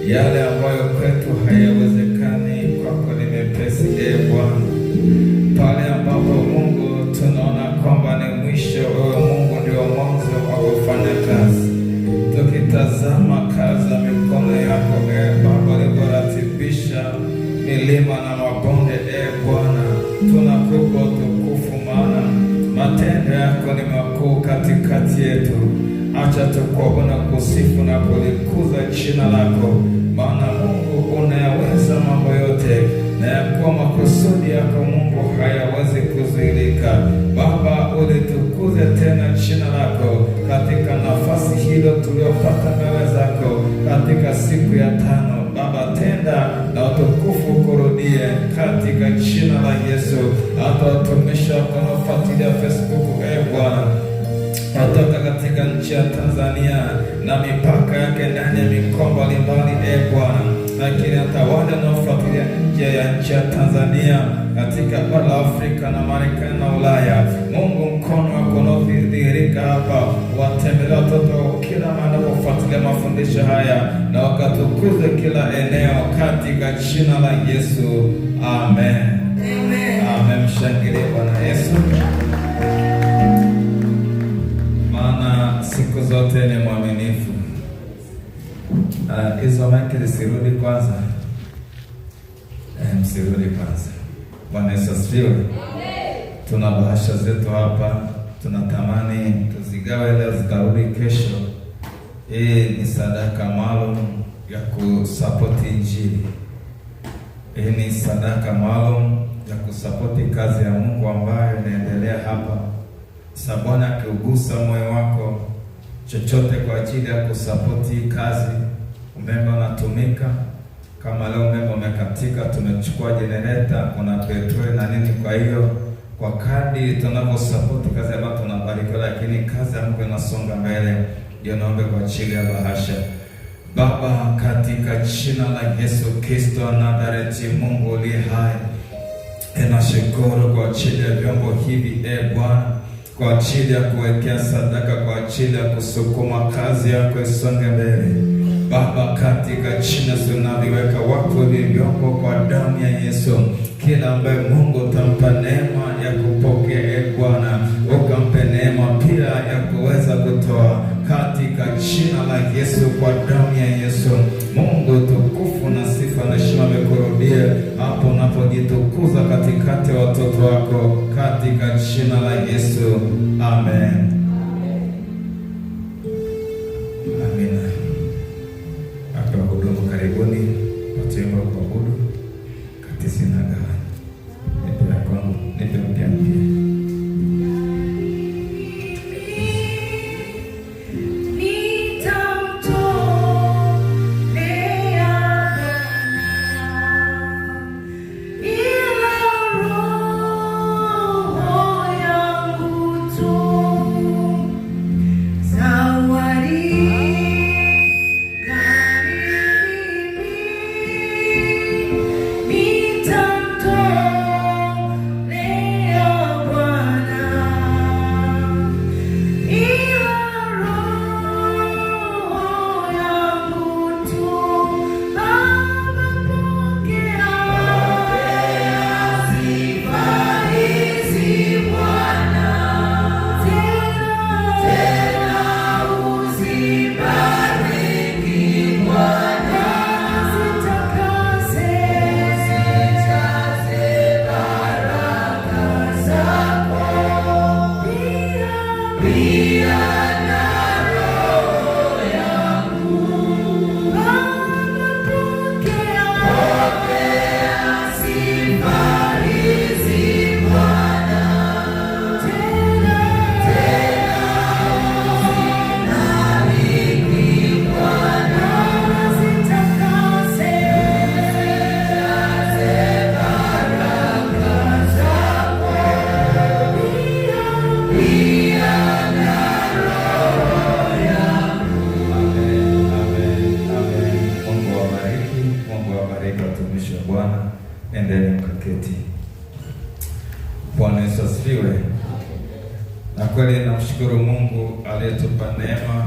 Yale ambayo kwetu hayawezekani kwako ni mepesi, Bwana. Pale ambapo Mungu tunaona kwamba ni mwisho, wewe Mungu ndio mwanzo wa kufanya kazi. Tukitazama kazi ya mikono yako, Baba, ulivyoratibisha milima na mabonde, Bwana, tunakupa utukufu, maana matendo yako ni makuu katikati yetu. Acha tukuone, kusifu na kulikuza jina lako, maana Mungu unayaweza mambo yote, na yakuwa makusudi yako Mungu hayawezi kuzuilika. Baba, ulitukuze tena jina lako katika nafasi hilo tuliopata mbele zako katika siku ya tano. Baba, tenda na utukufu kurudie katika jina la Yesu. Hata watumishi wanaofuatilia Facebook, Bwana, watoka katika nchi ya Tanzania na mipaka yake ndani ya mikoa mbalimbali, Bwana, lakini hata wale wanaofuatilia nje ya nchi ya Tanzania katika bara la Afrika na Marekani na Ulaya, Mungu, mkono wako unaodhihirika hapa watembelea watoto kila mahali wanapofuatilia mafundisho haya, na wakatukuze kila eneo katika jina la Yesu. Amen. Amen. Amen. Mshangilie Bwana Yesu, maana siku zote ni mwaminifu. Hizo maiki zisirudi kwanza. Msirudi kwanza. Bwana Yesu asifiwe. Tuna bahasha zetu hapa, tunatamani tuzigawe leo zikarudi kesho. Hii ni sadaka maalum ya kusapoti Injili. Hii ni sadaka maalum ya kusapoti kazi ya Mungu ambayo inaendelea hapa. Bwana akiugusa moyo wako, chochote kwa ajili ya kusapoti kazi, umeme unatumika. Kama leo umeme umekatika, tumechukua generator, kuna petroli na nini. Kwa hiyo kwa kadri tunavyosapoti kazi ambayo tunabarikiwa, lakini kazi ya Mungu inasonga mbele. Ndio naomba kwa ajili ya bahasha. Baba, katika jina la Yesu Kristo wa Nazareti, Mungu uliye hai, ninashukuru kwa ajili ya vyombo hivi, Bwana, kwa ajili ya kuwekea sadaka, kwa ajili ya kusukuma kazi yako isonge mbele. Baba, katika jina tunaviweka wako vyombo kwa damu ya Yesu. Kila ambaye Mungu utampa neema ya kupokea, Bwana, ukampe neema pia ya kuweza kutoa katika jina la Yesu, kwa damu ya Yesu. Mungu, tukufu na sifa na heshima vikurudie hapo unapojitukuza katikati ya watoto wako katika jina la Yesu. Amen. Amina. Hapa hudumu, karibuni watu wengi wa kuabudu katisi na gawa. Nipe ya kwangu, nipe mpya mpya. Bwana Yesu asifiwe. Na kweli namshukuru Mungu aliyetupa neema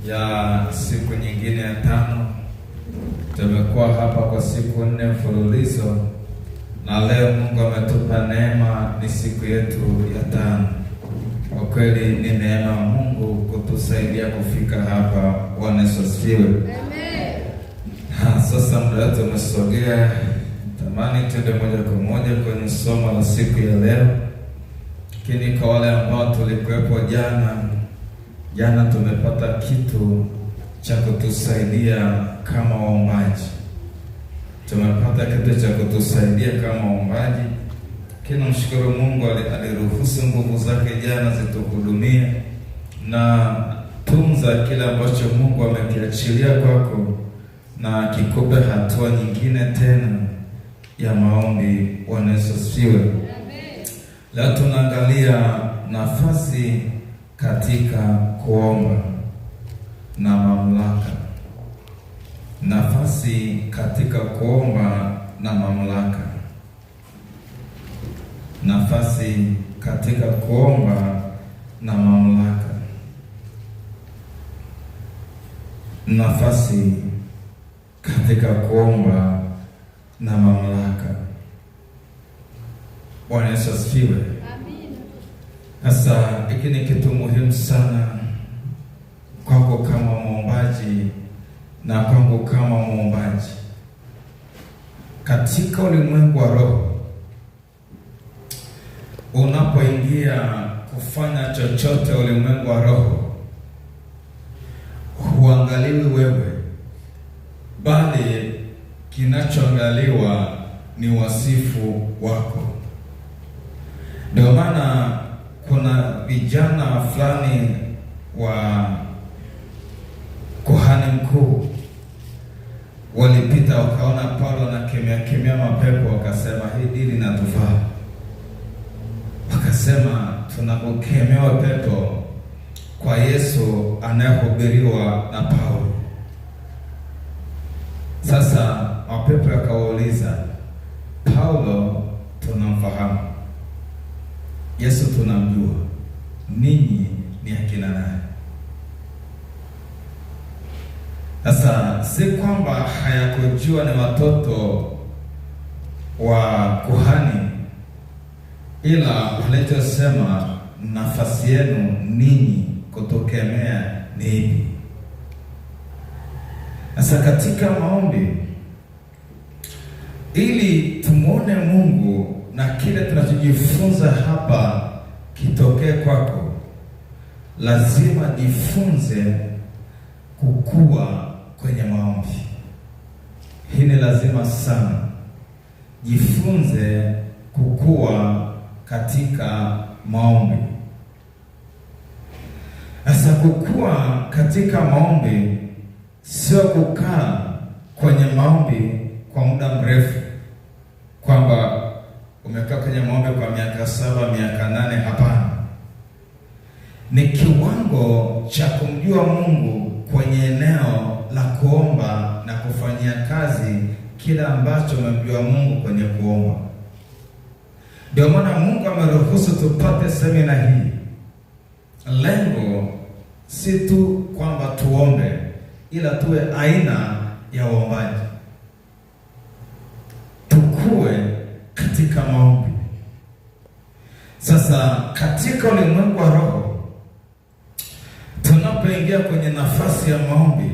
ya siku nyingine ya tano Tumekuwa hapa kwa siku 4 mfululizo, na leo Mungu ametupa neema, ni siku yetu ya 5. Kwa kweli ni neema ya Mungu kutusaidia kufika hapa. Bwana Yesu asifiwe. Amen. Sasa muda wetu umesogea. Tamani tuende moja kwa moja kwenye somo la siku ya leo. Lakini kwa wale ambao tulikuwepo jana tumepata kitu cha kutusaidia kama waombaji. Tumepata kitu cha kutusaidia kama waombaji. Kina mshukuru Mungu aliruhusu nguvu zake jana zituhudumie, na tunza kile ambacho Mungu amekiachilia kwako, na kikupe hatua nyingine tena ya maombi. Bwana Yesu asifiwe. Amen. Leo tunaangalia nafasi katika kuomba na mamlaka. Nafasi katika kuomba na mamlaka. Nafasi katika kuomba na mamlaka. Nafasi katika kuomba na mamlaka. Bwana Yesu asifiwe. Amen. Sasa hiki ni kitu muhimu sana kwako kama muombaji na kwangu kama muombaji. Katika ulimwengu wa roho, unapoingia kufanya chochote ulimwengu wa roho, huangaliwi wewe, bali kinachoangaliwa ni wasifu wako. Ndio maana kuna vijana fulani wa kuhani mkuu walipita, wakaona Paulo na kemea mapepo, wakasema hii dili inatufaa. Wakasema tunapokemea pepo kwa Yesu anayehubiriwa na Paulo. Sasa mapepo yakawauliza, Paulo tunamfahamu, Yesu tunamjua, ninyi ni akina nani? Sasa si kwamba hayakujua ni watoto wa kuhani, ila walichosema nafasi yenu ninyi kutokemea ni ipi? Sasa katika maombi, ili tumuone Mungu na kile tunachojifunza hapa kitokee kwako, lazima jifunze kukua kwenye maombi. Hii ni lazima sana. Jifunze kukua katika maombi. Sasa kukua katika maombi sio kukaa kwenye maombi kwa muda mrefu, kwamba umekaa kwenye maombi kwa miaka 7, miaka 8. Hapana. Ni kiwango cha kumjua Mungu kwenye eneo la kuomba na kufanyia kazi kila ambacho umemjua Mungu kwenye kuomba. Ndio maana Mungu ameruhusu tupate semina hii. Lengo si tu kwamba tuombe, ila tuwe aina ya uombaji. Tukue katika maombi. Sasa katika ulimwengu wa roho, tunapoingia kwenye nafasi ya maombi,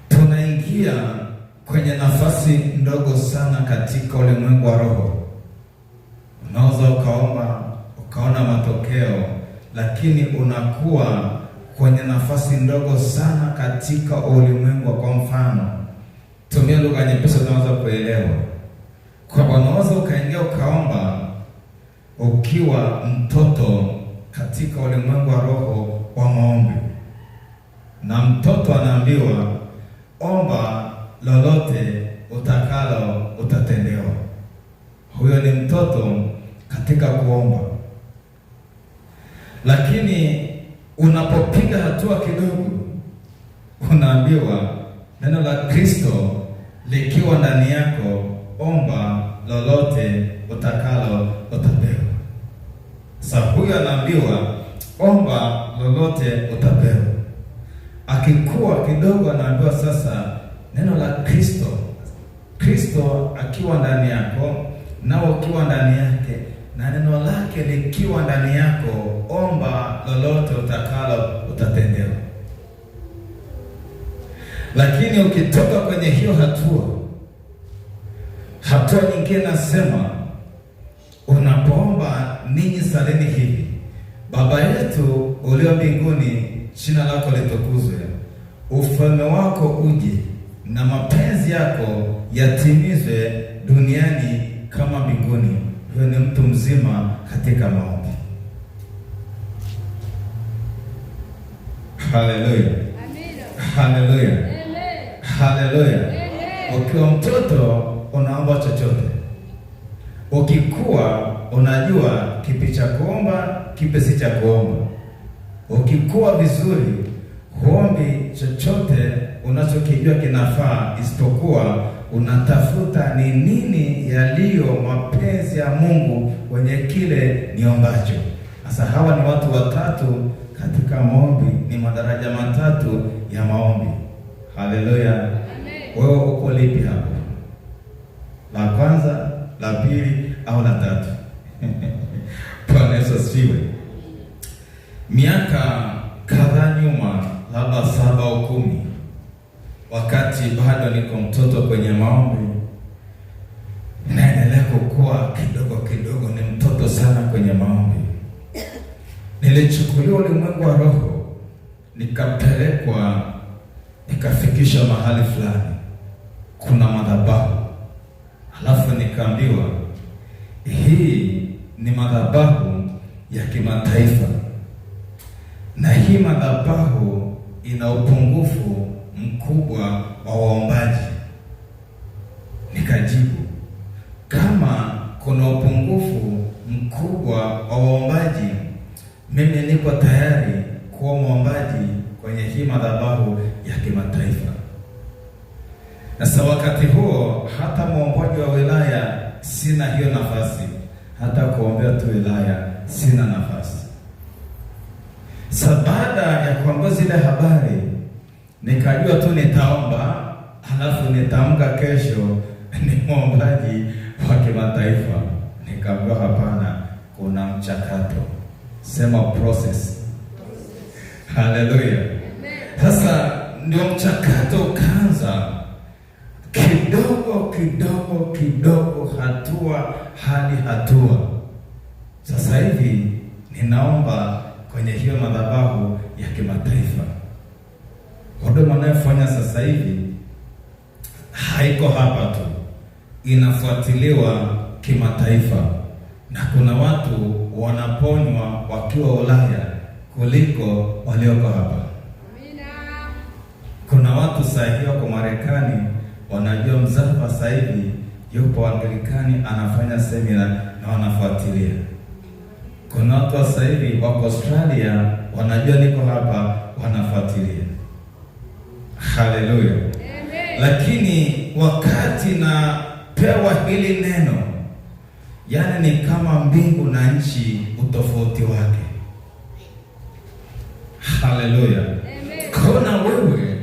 tunaingia kwenye nafasi ndogo sana katika ulimwengu wa roho. Unaweza ukaomba ukaona matokeo, lakini unakuwa kwenye nafasi ndogo sana katika ulimwengu. Kwa mfano, tumia lugha nyepesi tunaweza kuelewa. Kwa unaweza ukaingia ukaomba ukiwa mtoto katika ulimwengu wa roho wa maombi, na mtoto anaambiwa omba lolote utakalo utatendewa. Huyo ni mtoto katika kuomba. Lakini unapopiga hatua kidogo, unaambiwa neno la Kristo likiwa ndani yako, omba lolote utakalo utapewa. Sasa huyo anaambiwa omba lolote utapewa. Akikuwa kidogo anaambiwa sasa neno la Kristo, Kristo akiwa ndani yako nao ukiwa ndani yake na neno lake likiwa ndani yako, omba lolote utakalo utatendewa. Lakini ukitoka kwenye hiyo hatua nyingine nasema, unapoomba ninyi saleni hivi: Baba yetu ulio mbinguni, jina lako litukuzwe, ufalme wako uje, na mapenzi yako yatimizwe duniani kama mbinguni. Huyo ni mtu mzima katika maombi. Haleluya, haleluya, haleluya. Ukiwa mtoto unaomba chochote, ukikua unajua kipi cha kuomba, kipi si cha kuomba. Ukikua vizuri huombi chochote unachokijua kinafaa, isipokuwa unatafuta ni nini yaliyo mapenzi ya Mungu kwenye kile niombacho. Sasa hawa ni watu watatu katika maombi, ni madaraja matatu ya maombi. Haleluya, amen. Wewe uko lipi hapo? La kwanza, la pili au la tatu? Bwana Yesu asifiwe. Miaka kadhaa nyuma, labda 7 au 10, wakati bado niko mtoto kwenye maombi, naendelea kukua kidogo kidogo, ni mtoto sana kwenye maombi, nilichukuliwa ulimwengu wa roho, nikapelekwa, nikafikishwa mahali fulani, kuna madhabahu. Halafu nikaambiwa hii ni madhabahu ya kimataifa, na hii madhabahu ina upungufu mkubwa wa waombaji. Nikajibu, kama kuna upungufu mkubwa wa waombaji, mimi niko tayari kuwa mwombaji kwenye hii madhabahu ya kimataifa. Sasa wakati huo hata mwombaji wa wilaya sina hiyo nafasi, hata kuombea tu wilaya sina nafasi. Sasa baada ya kuambia zile habari, nikajua tu nitaomba, halafu nitaamka kesho ni mwombaji wa kimataifa. Nikaambiwa hapana, kuna mchakato. Sema process. Haleluya. Sasa ndio mchakato ukaanza, kidogo kidogo kidogo, hatua hadi hatua. Sasa hivi ninaomba kwenye hiyo madhabahu ya kimataifa. Huduma ninayofanya sasa hivi haiko hapa tu, inafuatiliwa kimataifa, na kuna watu wanaponywa wakiwa Ulaya kuliko walioko hapa. Amina. Kuna watu sasa hivi wako Marekani, wanajua Mzava sasa hivi yupo Anglikani anafanya semina na wanafuatilia. Kuna watu sasa hivi wako Australia, wanajua niko hapa, wanafuatilia. Haleluya. Amen. Lakini wakati napewa hili neno, yani ni kama mbingu na nchi utofauti wake. Haleluya. Amen. Kuna wewe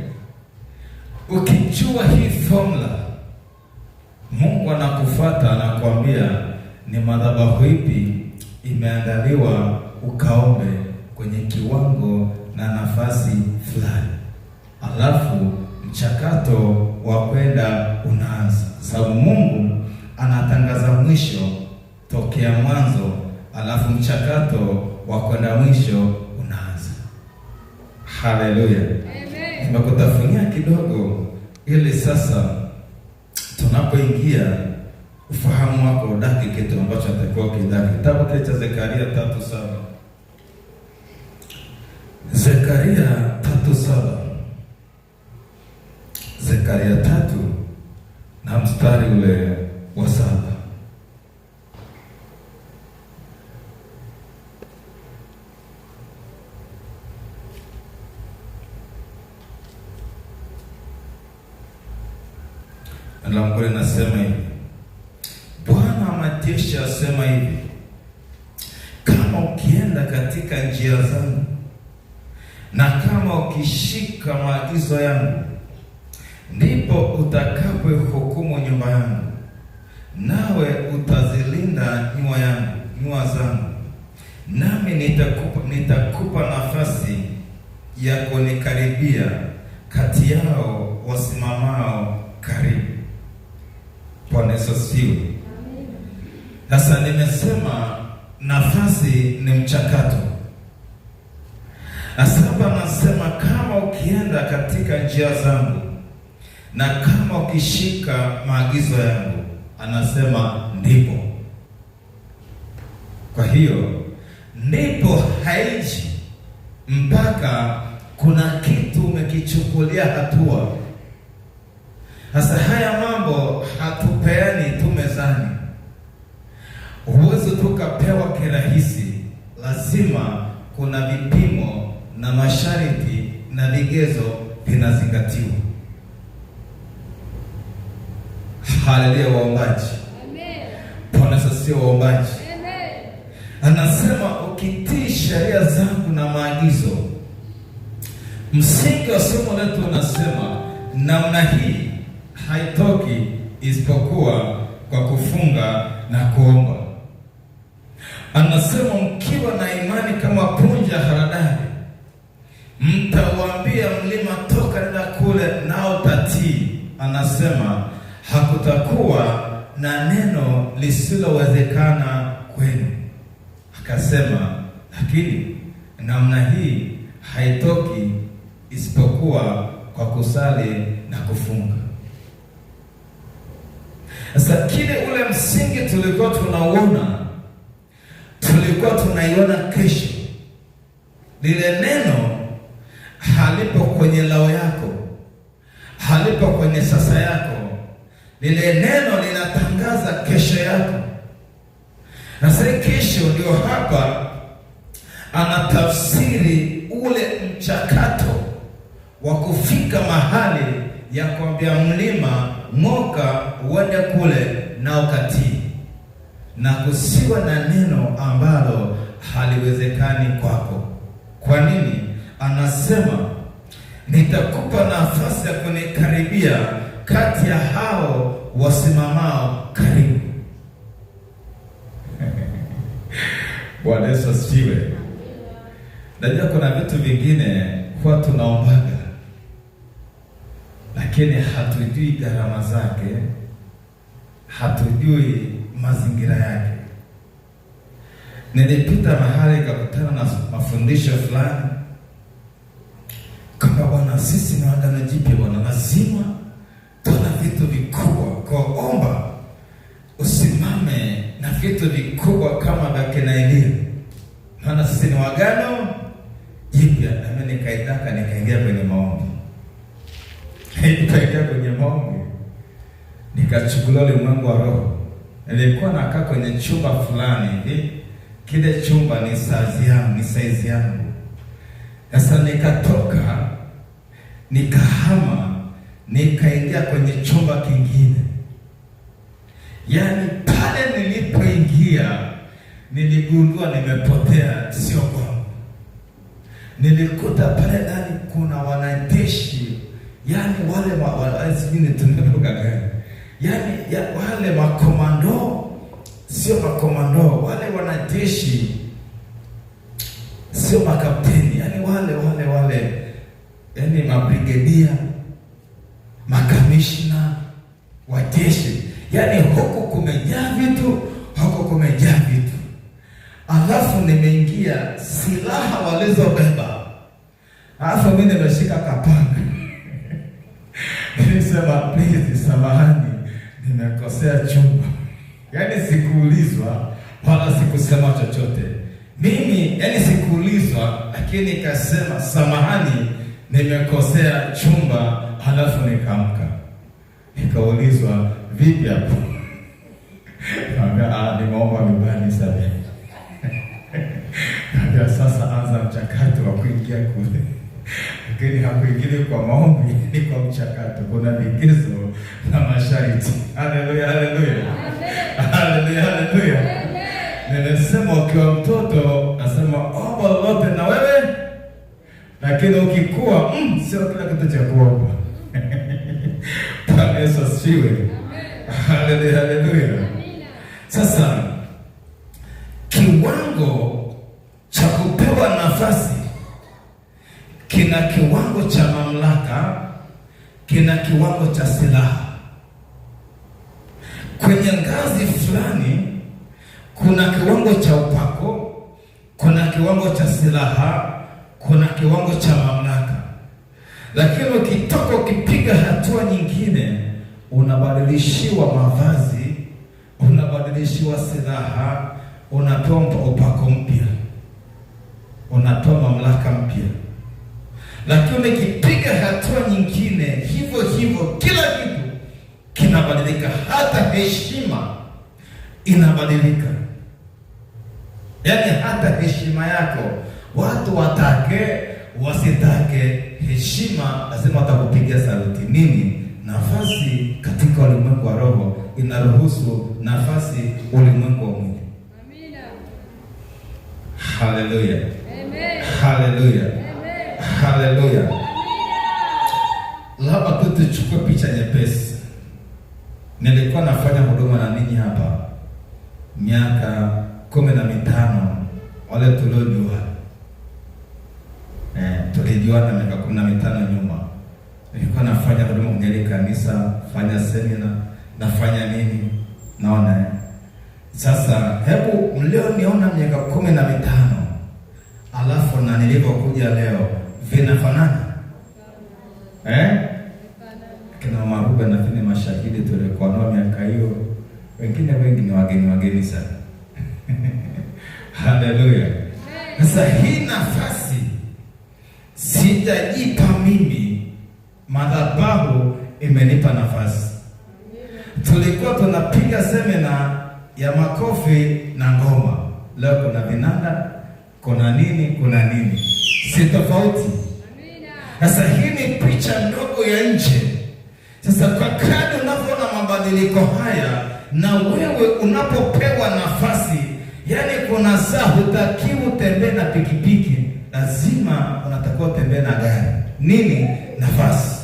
ukijua hii formula, Mungu anakufuata, anakuambia ni madhabahu ipi imeandaliwa ukaombe kwenye kiwango na nafasi fulani. Alafu mchakato wa kwenda unaanza, sababu Mungu anatangaza mwisho tokea mwanzo, alafu mchakato wa kwenda mwisho unaanza. Haleluya. Amen. Nimekutafunia kidogo ili sasa tunapoingia ufahamu wako udaki kitu ambacho atakuwa kidaki. Kitabu kile cha Zekaria 3:7. Zekaria 3:7. Zekaria 3 na mstari ule wa 7. Lango linasema hivi: Bwana wa majeshi asema hivi, kama ukienda katika njia zangu na kama ukishika maagizo yangu ndipo utakapohukumu nyumba yangu, nawe utazilinda nyua zangu, nami nitakupa nafasi ya kunikaribia kati yao wasimamao karibu. Bwana Yesu asifiwe. Sasa nimesema nafasi ni mchakato. Asaba nasema kama ukienda katika njia zangu na kama ukishika maagizo yangu, anasema ndipo. Kwa hiyo ndipo haiji mpaka kuna kitu umekichukulia hatua. Sasa haya mambo hatupeani tu mezani. Huwezi tukapewa kirahisi, lazima kuna vipimo na masharti na vigezo vinazingatiwa. Haleluya waombaji. Amen. Bwana sio waombaji. Amen. Anasema ukitii sheria zangu na maagizo. Msingi wa somo letu unasema namna hii haitoki isipokuwa kwa kufunga na kuomba. Anasema mkiwa na imani kama punje ya haradali, mtawaambia mlima toka nenda kule, nao tatii. Anasema hakutakuwa na neno lisilowezekana kwenu. Akasema lakini namna hii haitoki isipokuwa kwa kusali na kufunga. Sasa kile ule msingi tulikuwa tunaiona kesho. Lile neno halipo kwenye lao yako, halipo kwenye sasa yako. Lile neno linatangaza kesho yako. Na sasa kesho ndio hapa anatafsiri ule mchakato wa kufika mahali ya kuambia mlima ng'oka uende kule na ukatii, na kusiwa na neno ambalo haliwezekani kwako. Kwa nini? Anasema nitakupa nafasi ya kunikaribia kati ya hao wasimamao karibu. Bwana Yesu asifiwe. Najua kuna vitu vingine kwa tunaombaga, lakini hatujui gharama zake, hatujui mazingira yake. Nilipita mahali nikakutana na mafundisho fulani kama bwana, sisi ni Agano Jipya bwana, lazima tuna vitu vikubwa. Kuomba usimame na vitu vikubwa kama vya kina Elia, maana sisi ni Agano Jipya. Nami nikaingia kwenye maombi. Nikaingia kwenye maombi, nikachukulia ulimwengu wa roho. Nilikuwa nakaa kwenye chumba fulani hivi, kile chumba ni size yangu. Sasa nikatoka, nikahama, nikaingia kwenye chumba kingine. Yaani pale nilipoingia niligundua nimepotea, sio kwangu. Nilikuta pale ndani kuna wanajeshi, yaani wale sijui tunatoka gani. Yaani wale makomando, sio makomando, wale wanajeshi, sio makapteni, yaani wale yaani mabrigedia, makamishna wa jeshi. Yaani huko kumejaa vitu, huko kumejaa vitu. Alafu nimeingia, silaha walizobeba, alafu mimi nimeshika kapanga. Nilisema please, samahani, nimekosea chumba. Yaani sikuulizwa wala sikusema chochote. Mimi yaani sikuulizwa, lakini nikasema samahani, nimekosea chumba. Halafu nikaamka. Nikaulizwa vipi hapo? Nimeomba nyumbani sana. Ndio sasa anza mchakato wa kuingia kule. Lakini hakuingia kwa maombi, ni kwa mchakato. Kuna vigezo na masharti. Haleluya, haleluya. Haleluya, haleluya. Nilisema ukiwa mtoto nasema omba lolote na wewe, lakini ukikua sio kila kitu cha kuomba. Bwana Yesu asifiwe. Haleluya, haleluya. Sasa kiwango cha kupewa nafasi kina kiwango cha mamlaka, kina kiwango cha silaha. Kwenye ngazi fulani kuna kiwango cha upako, kuna kiwango cha silaha, kuna kiwango cha mamlaka. Lakini ukitoka ukipiga hatua nyingine, unabadilishiwa mavazi, unabadilishiwa silaha, unapewa upako mpya, unapewa mamlaka mpya. Lakini ukipiga hatua nyingine, hivyo hivyo kila kitu kinabadilika, hata heshima inabadilika. Yaani hata heshima yako, watu watake wasitake, heshima lazima watakupigia saluti. Nini? Nafasi katika ulimwengu wa roho inaruhusu nafasi ulimwengu wa mwili. Amina. Haleluya. Amen. Haleluya. Amen. Haleluya. Labda tu tuchukue picha nyepesi. Nilikuwa nafanya huduma na ninyi hapa miaka 15 wale tuliojua. Tulijuana miaka 15 nyuma. Nilikuwa nafanya huduma kwenye kanisa, fanya semina, nafanya nini? Naona sasa, hebu mlioniona miaka 15 alafu na nilipokuja leo vinafanana? Kina Maruba na kina mashahidi tulikuwa nao miaka hiyo. Wengine wengi ni wageni sana. Haleluya. Sasa hii nafasi sijajipa mimi, madhabahu imenipa nafasi. Tulikuwa tunapiga semina ya makofi na ngoma. Leo kuna vinanda, kuna nini, si tofauti. Sasa hii ni picha ndogo ya nje. Sasa kwa kadri unavyoona mabadiliko haya, na wewe unapopewa nafasi, yani kuna saa hutakiwi utembee na pikipiki, lazima unatakiwa utembee na gari. Nini? Nafasi.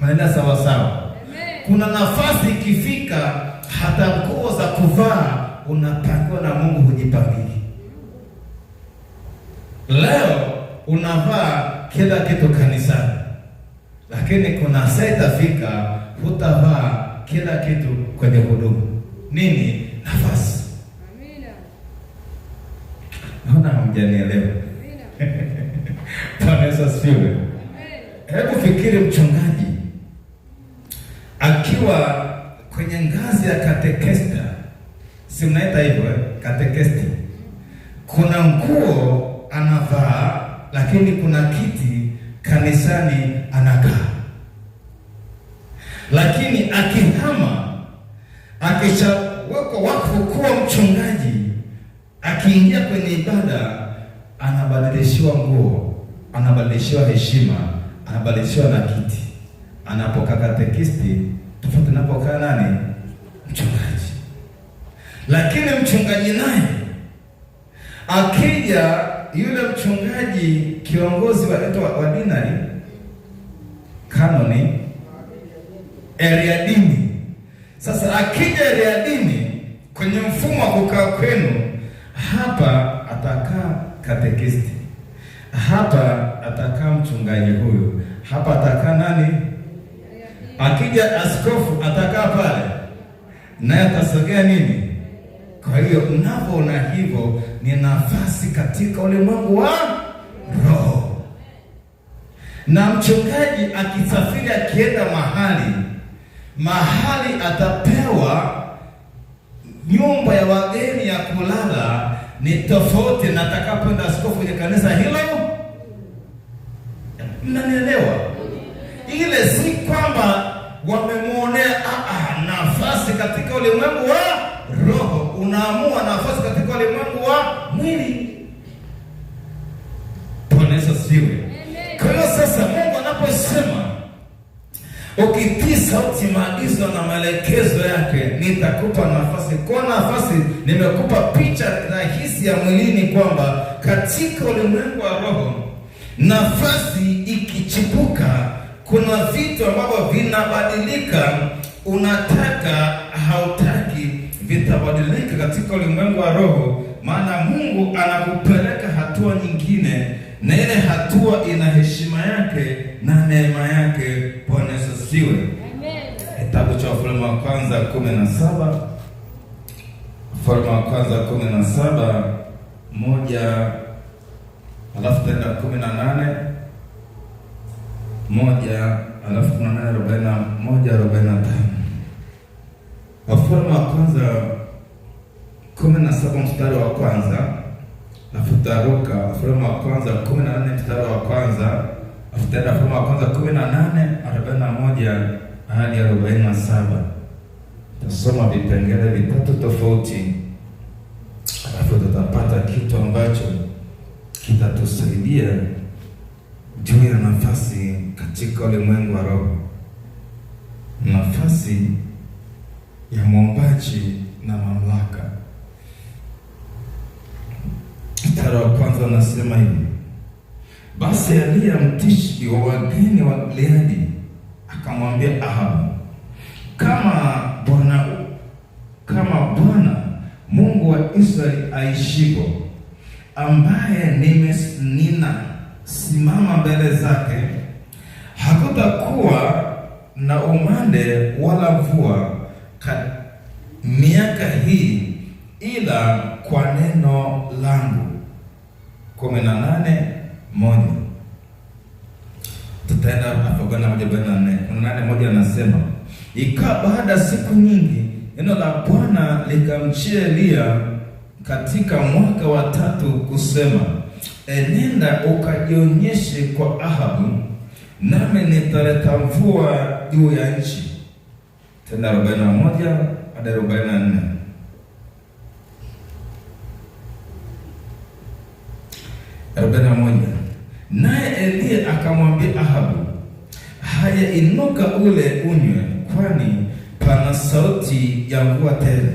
Manenda sawa sawa. Kuna nafasi ikifika, hata nguo za kuvaa unapangiwa na Mungu, hujipangii. Leo unavaa kila kitu kanisani, lakini kuna saa itafika hutavaa kila kitu kwenye huduma. Nini? Nafasi. Amina. Naona hamjanielewa. Amina. Bwana Yesu asifiwe. Hebu fikiri mchungaji akiwa kwenye ngazi ya katekista, si mnaita hivyo katekista. Kuna nguo anavaa, lakini kuna kiti kanisani anakaa. Lakini akihama, akishawekwa wakfu kuwa mchungaji, akiingia kwenye ibada, anabadilishiwa nguo, anabadilishiwa heshima, anabadilishiwa na kiti. Anapokaa katekisti tofauti anapokaa nani? Mchungaji. Lakini mchungaji naye akija, yule mchungaji kiongozi wa dinari, kanoni, area dini. Sasa akija area dini, kwenye mfumo wa kukaa kwenu, hapa atakaa katekisti, hapa atakaa mchungaji huyu, hapa atakaa nani? Akija askofu atakaa pale, naye atasogea nini? Kwa hiyo mnapoona hivyo, ni nafasi katika ulimwengu wa roho. Na mchungaji akisafiri, akienda mahali atapewa nyumba ya wageni ya kulala, ni tofauti na atakapoenda askofu kwenye kanisa hilo. Mnanielewa? Ile si kwamba wamemuonea nafasi katika ulimwengu wa roho. Unaamua nafasi katika ulimwengu wa mwili. Bwana Yesu asifiwe. Kwa hiyo sasa Mungu anaposema ukitii sauti, maagizo na maelekezo yake, nitakupa nafasi. Kwa nafasi nimekupa picha rahisi ya mwilini, kwamba katika ulimwengu wa roho nafasi ikichipuka, Kuna vitu ambavyo vinabadilika, unataka hautaki, vitabadilika katika ulimwengu wa roho, maana Mungu anakupeleka hatua nyingine, na ile hatua ina heshima yake na neema yake. Bwana Yesu asifiwe. Amen. Kitabu cha Wafalme wa kwanza 17, Wafalme wa kwanza 17 moja, alafu tenda 18 moja, alafu 41:45. Wafalme wa kwanza 17 mstari wa kwanza, alafu taruka Wafalme wa kwanza 14 mstari wa kwanza, alafu tenda Wafalme wa kwanza 18:41 hadi 47. Tasoma vipengele vitatu tofauti, alafu tutapata kitu ambacho kitatusaidia juu ya nafasi katika ulimwengu wa roho, nafasi ya mwombaji na mamlaka. Mstari wa kwanza unasema hivi: basi Eliya Mtishbi wa wageni wa Gileadi akamwambia Ahabu, kama Bwana Mungu wa Israeli aishivo, ambaye ninasimama mbele zake, hakutakuwa na umande wala mvua miaka hii ila kwa neno langu. 18:1. Tutaenda hapo kwa 18:1 anasema, ikawa baada siku nyingi neno la Bwana likamjia Eliya katika mwaka wa 3 kusema, enenda ukajionyeshe kwa Ahabu, nami nitaleta mvua juu ya nchi. Tena 41 hadi 44. Naye Eliya akamwambia Ahabu, haya, inuka ule unywe, kwani pana sauti ya mvua tele.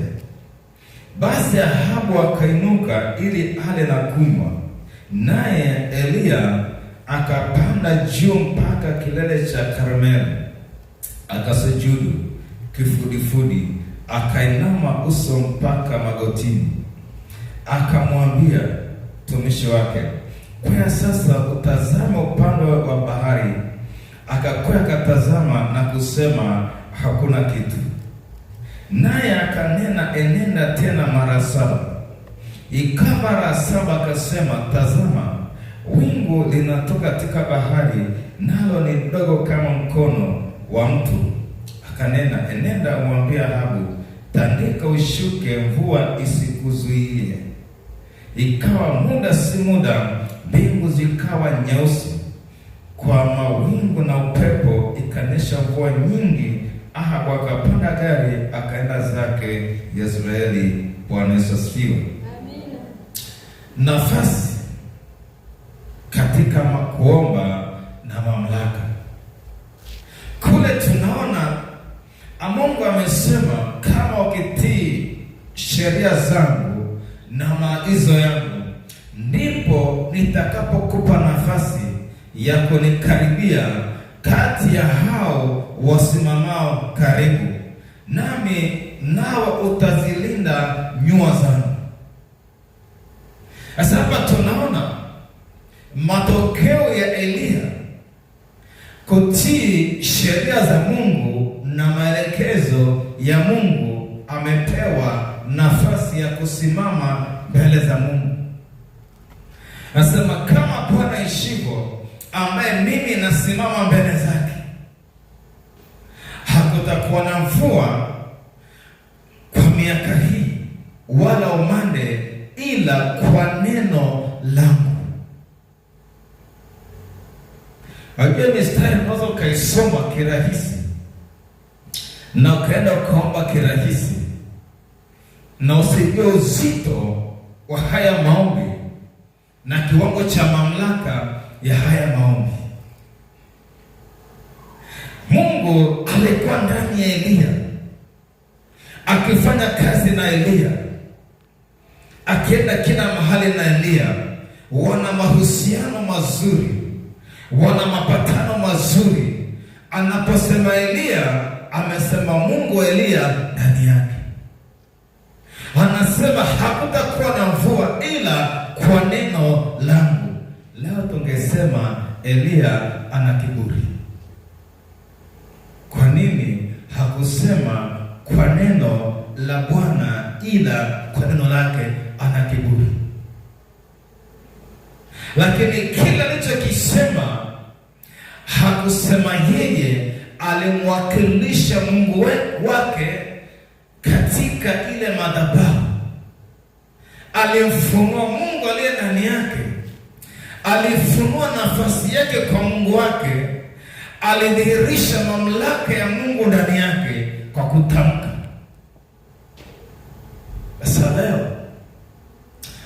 Basi Ahabu akainuka ili ale na kunywa, naye Eliya akapanda juu mpaka kilele cha Karmeli, akasujudu kifudifudi, akainama uso mpaka magotini. Akamwambia mtumishi wake, kwa sasa utazama upande wa bahari. Akakwea akatazama na kusema, hakuna kitu. Naye akanena, enenda tena mara 7. Ikawa mara 7 akasema, tazama, wingu linatoka katika bahari, nalo ni dogo kama mkono wa mtu. Akanena, enenda umwambie Ahabu, tandika ushuke, mvua isikuzuie. Ikawa muda si muda, mbingu zikawa nyeusi kwa mawingu na upepo, ikanyesha mvua nyingi. Ahabu akapanda gari akaenda zake Yezreeli. Bwana Yesu asifiwe. Amina. Nafasi katika kuomba na mamlaka. Kule tunaona Mungu amesema, kama ukitii sheria zangu na maagizo yangu, ndipo nitakapokupa nafasi ya kunikaribia kati ya hao wasimamao karibu nami, nawe utazilinda nyua zangu. Sasa hapa tunaona matokeo ya Eliya kutii sheria za Mungu na maelekezo ya Mungu. Amepewa nafasi ya kusimama mbele za Mungu. Nasema, kama Bwana aishivyo, ambaye mimi nasimama mbele zake, hakutakuwa na mvua kwa miaka hii wala umande ila kwa neno langu. Wajua mistari unaweza ukaisoma kirahisi na ukaenda ukaomba kirahisi na usijue uzito wa haya maombi na kiwango cha mamlaka ya haya maombi. Mungu alikuwa ndani ya Eliya akifanya kazi na Eliya, akienda kila mahali na Eliya. Wana mahusiano mazuri, wana mapatano mazuri, Anaposema Eliya, amesema Mungu wa Eliya ndani yake. Anasema hakutakuwa na mvua ila kwa neno langu. Leo tungesema Eliya ana kiburi. Kwa nini hakusema kwa neno la Bwana ila kwa neno lake? Ana kiburi. Lakini kila alichokisema hakusema yeye, alimwakilisha Mungu wake katika ile madhabahu. Alimfunua Mungu aliye ndani yake, alifunua nafasi yake kwa Mungu wake, alidhihirisha mamlaka ya Mungu ndani yake kwa kutamka. Sasa leo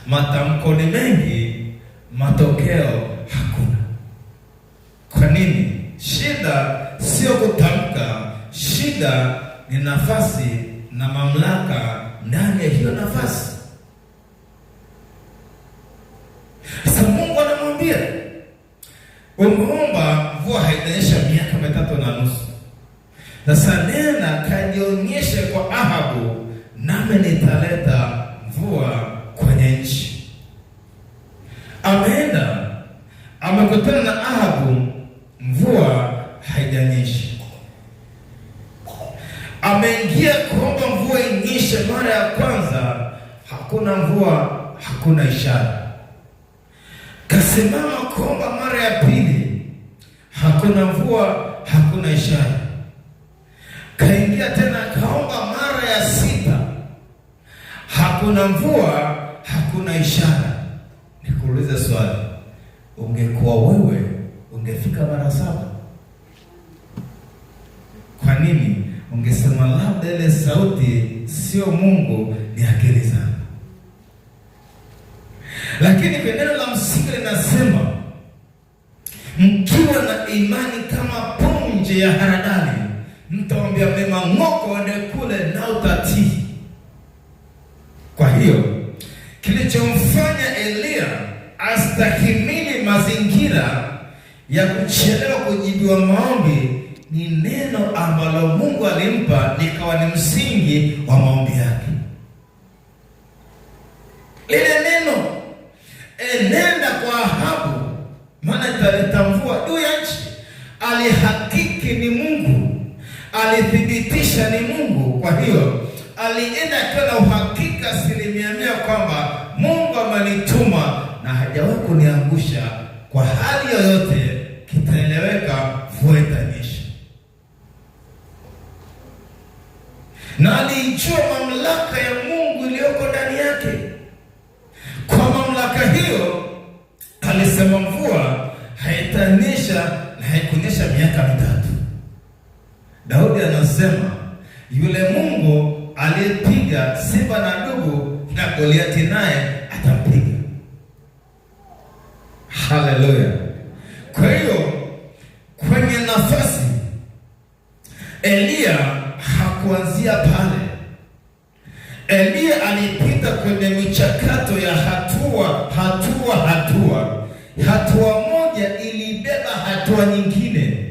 matamko ni mengi, matokeo hakuna. Kwa nini? Shida sio kutamka, shida ni nafasi na mamlaka ndani ya hiyo nafasi. Sasa Mungu anamwambia, umeomba mvua haijanyesha miaka 3.5. Sasa nenda kajionyeshe kwa Ahabu, nami nitaleta mvua kwenye nchi. Ameenda, amekutana na Ahabu, mvua haijanyesha. Ameingia kuomba mvua inyeshe mara ya kwanza, hakuna mvua, hakuna ishara. Kasimama kuomba mara ya pili, hakuna mvua, hakuna ishara. Kaingia tena kaomba mara ya 6, hakuna mvua, hakuna ishara. Nikuulize swali, ungekuwa wewe ungefika mara 7? Kwa nini? Ungesema labda ile sauti sio Mungu, ni akili zangu. Lakini neno la msingi linasema, mkiwa na imani kama punje ya haradali, mtamwambia mlima ng'oka uende kule, na utatii. Kwa hiyo kilichomfanya Eliya astahimili mazingira ya kuchelewa kujibiwa maombi ni neno ambalo Mungu alimpa, likawa ni msingi wa maombi yake. Lile neno, enenda kwa Ahabu, maana italeta mvua juu ya nchi. Alihakiki ni Mungu, alithibitisha ni Mungu. Kwa hiyo alienda akiwa na uhakika 100% kwamba Mungu amenituma na hajawahi kuniangusha. Kwa hali yoyote kitaeleweka, mvua itanyesha. Na alijua mamlaka ya Mungu iliyoko ndani yake. Kwa mamlaka hiyo alisema mvua haitanyesha, na haikunyesha miaka 3. Daudi anasema yule Mungu aliyepiga simba na dubu na Goliati naye atampiga. Haleluya! Kwa hiyo kwenye nafasi, Eliya hakuanzia pale. Eliya alipita kwenye michakato ya hatua. Hatua moja ilibeba hatua nyingine.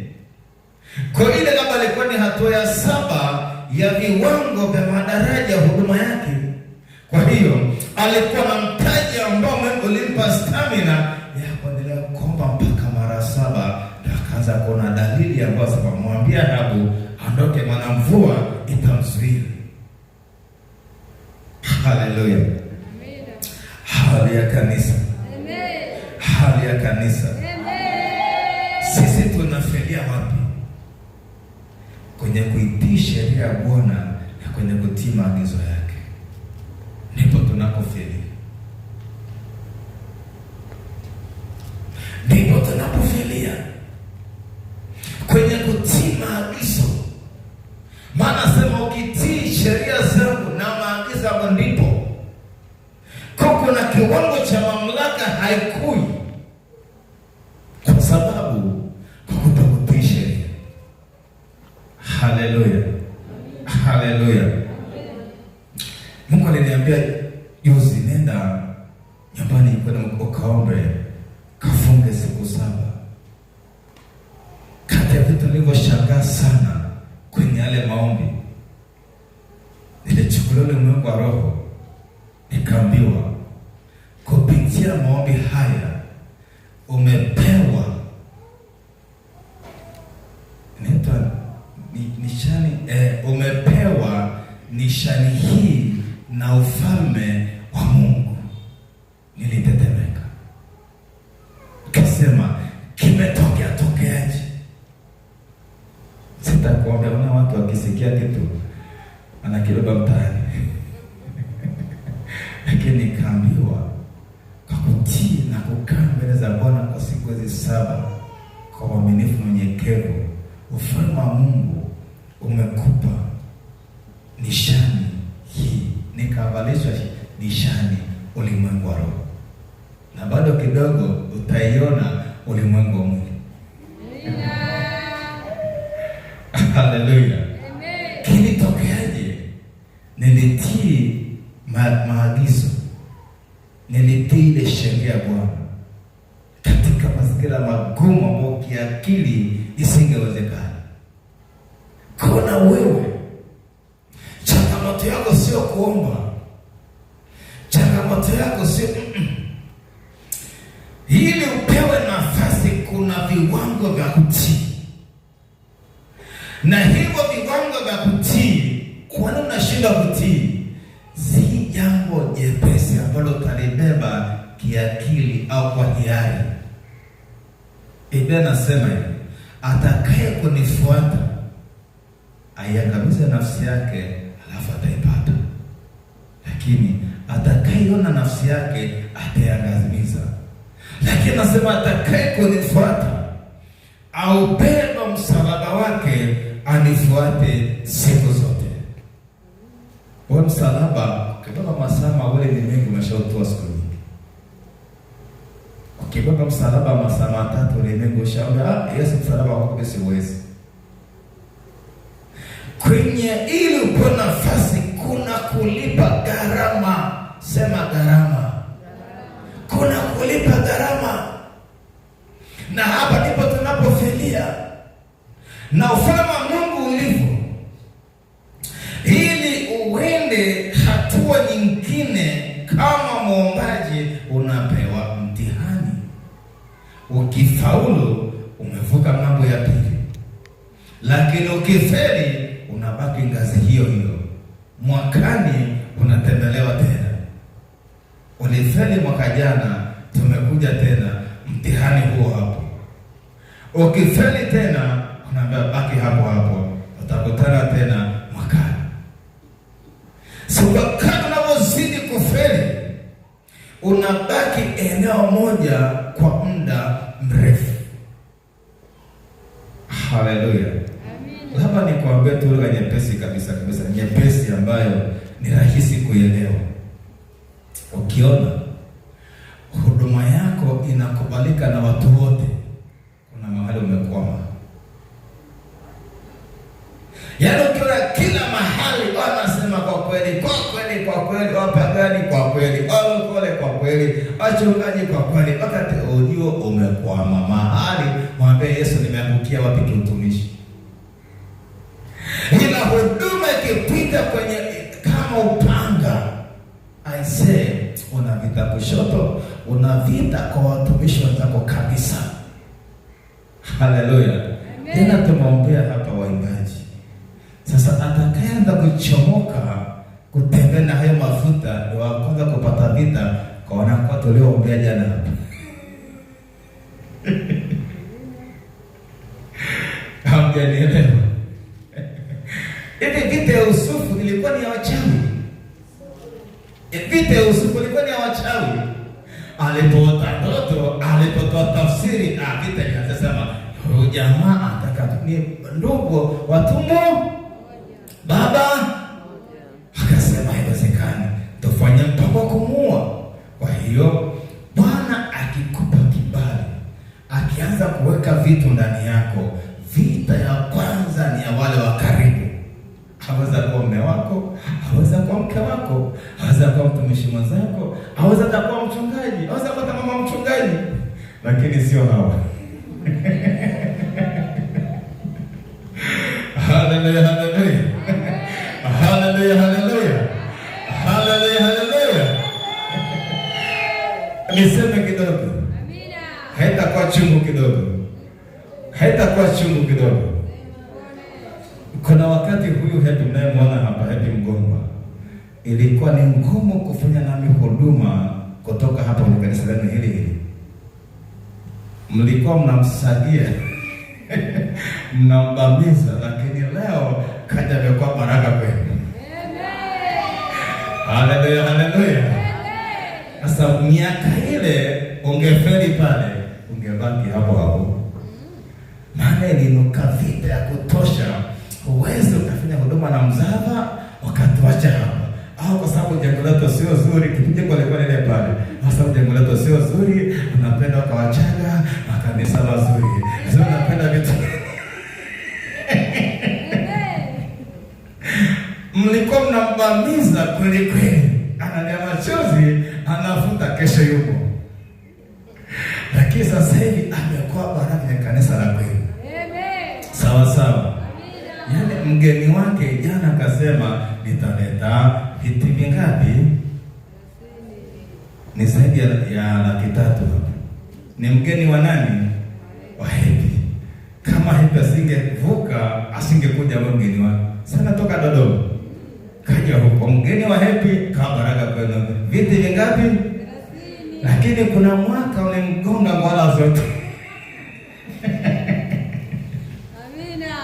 Kwa ile kama alikuwa ni hatua ya 7 ya viwango vya madaraja huduma yake. Kwa hiyo alikuwa na mtaji ambao Mungu ulimpa stamina ya kuendelea kuomba mpaka mara 7, na akaanza kuona dalili ambazo zamwambia Ahabu aondoke, maana mvua itamzuia. Haleluya. Amen. Hali ya kanisa. Amen. Hali ya kanisa. Amen. Sisi tunafelia wapi? Kwenye kuitii sheria ya Bwana na kwenye kutii maagizo yake, ndipo tunapofelia. Ndipo tunapofelia kwenye kutii maagizo. Maana sema ukitii sheria zangu na maagizo yangu, ndipo kuna kiwango cha mamlaka haikui, kwa sababu kutokutii sheria. Haleluya, haleluya. Mungu aliniambia juzi, nenda nyumbani kwenda ukaombe, kafunge siku 7. Kati ya vitu nilivyoshanga sana kwenye yale maombi, nilichukuliwa ulimwengu wa roho, nikaambiwa kupitia maombi haya umepewa nishani, umepewa nishani hii na ufalme wa Mungu. Nilitetemeka, kasema tokeaje? Sitakuambia, una watu wakisikia kitu anakibeba mtaani lakini nikaambiwa kwa kutii na kukaa mbele za Bwana kwa siku hizi 7 kwa uaminifu mnyenyekevu, ufalme wa Mungu umekupa nishani hii. Nikavalishwa nishani ulimwengu wa roho, na bado kidogo utaiona ulimwengu wa mwili. Haleluya. Kilitokeaje? Nilitii maagizo, nilitii ile sheria ya Bwana katika mazingira magumu ambayo kiakili isingewezekana. Kuna wewe, changamoto yako sio kuomba, changamoto yako sio ili upewe nafasi. Kuna viwango vya kutii, na hivyo viwango vya kutii, kwa nini unashinda kutii? Si jambo jepesi ambalo utalibeba kiakili au kwa hiari. Biblia nasema hivi, atakaye kunifuata aiangamize nafsi yake, alafu ataipata, lakini atakayeona nafsi yake ataiangamiza. Lakini nasema atakaye kunifuata aubeba msalaba wake anifuate siku zote. Wewe msalaba ukibeba masaa mawili ni mengi, umeshautoa siku nyingi. Ukibeba msalaba masaa 3 ni mengi, ushaona Yesu msalaba wako siwezi. Kwenye ili upo nafasi kuna kulipa gharama. Sema gharama. Kuna kulipa gharama. Na hapa ndipo tunapofilia. Na ufalme wa Mungu ulivyo, ili uende hatua nyingine kama muombaji, unapewa mtihani. Ukifaulu umevuka mambo ya pili, lakini ukifeli unabaki ngazi hiyo hiyo. Mwakani unatembelewa tena. Ulifeli mwaka jana, tumekuja tena mtihani huo hapo. Ukifeli tena unaambia baki hapo hapo, utakutana tena mwakani. So wakati unapozidi kufeli, unabaki eneo moja kwa muda mrefu. Haleluya. Labda nikwambie tu lugha nyepesi kabisa, nyepesi ambayo ni rahisi kuelewa. Ukiona huduma yako inakubalika na watu wote, kuna mahali umekwama. Yaani ukiona kila mahali wanasema kwa kweli, wapagani kwa kweli, walokole kwa kweli, wachungaji kwa kweli, wakati ujio umekwama mahali, mwambie Yesu, nimeangukia wapi kiutumishi? Ila huduma ikipita kwenye kama upanga, I say, unavita kushoto, unavita kwa watumishi wenzako kabisa. Haleluya. Tena tumeombea hapa waimbaji. Sasa atakayeanza kuchomoka kutembea na hayo mafuta ndio wa kwanza kupata vita kwa wanakuwa tuliombea jana hapa. Hamjanielewa? Hivi vita ya Yusufu ilikuwa ni ya wachawi. Vita ya Yusufu ilikuwa ni ya wachawi. Alipoota ndoto, alipotoa tafsiri, vita inasema huyu jamaa ataka ni ndugu watumwa baba. Akasema haiwezekani, tufanye mpango wa kumuua. Kwa hiyo Bwana akikupa kibali, akianza kuweka vitu ndani yako, vita ya kwanza ni ya wale wa karibu. Haweza kuwa mume wako, haweza kuwa mke wako, haweza kuwa mtumishi mwenzako, haweza kuwa mchungaji, haweza kuwa mama mchungaji, lakini sio hawa. Haleluya, haleluya. Haleluya, haleluya. Haleluya, haleluya. Niseme kidogo. Amina. Haitakuwa chungu kidogo. Haitakuwa chungu kidogo. Kuna wakati huyu Happy mnayemwona hapa, Happy Mgomba, ilikuwa ni ngumu kufanya nami huduma kutoka hapa kwenye kanisa lenu hili. Mlikuwa mnamsagia mnambamiza, lakini leo kaja amekuwa baraka kwenu. Haleluya, haleluya. Sasa miaka ile ungefeli pale, ungebaki hapo hapo. Maana ilinuka vita ya kutosha. Uwezo ukafanya huduma na mzava wakatuacha hapa. Au kwa sababu jengo letu sio zuri, kipindi kwa ile pale. Kwa sababu jengo letu sio zuri, unapenda wakawachaga, makanisa mazuri. Sio unapenda vitu. Mlikuwa mnambamiza kweli kweli. Analia machozi, anafuta kesho yuko. Lakini sasa hivi amekuwa baraka ya kanisa la kweli. Amen. Sawa sawa. Yaani mgeni wake jana akasema nitaleta viti vingapi? Ni zaidi ya 300,000. Ni mgeni wa nani? Wa Happy. Kama Happy asingevuka, asingekuja mgeni wake. Sana toka Dodoma. Kaja huko mgeni wa Happy kama baraka kwenu. Viti vingapi? 30. Lakini kuna mwaka ulimgonga mwala zote. Amina.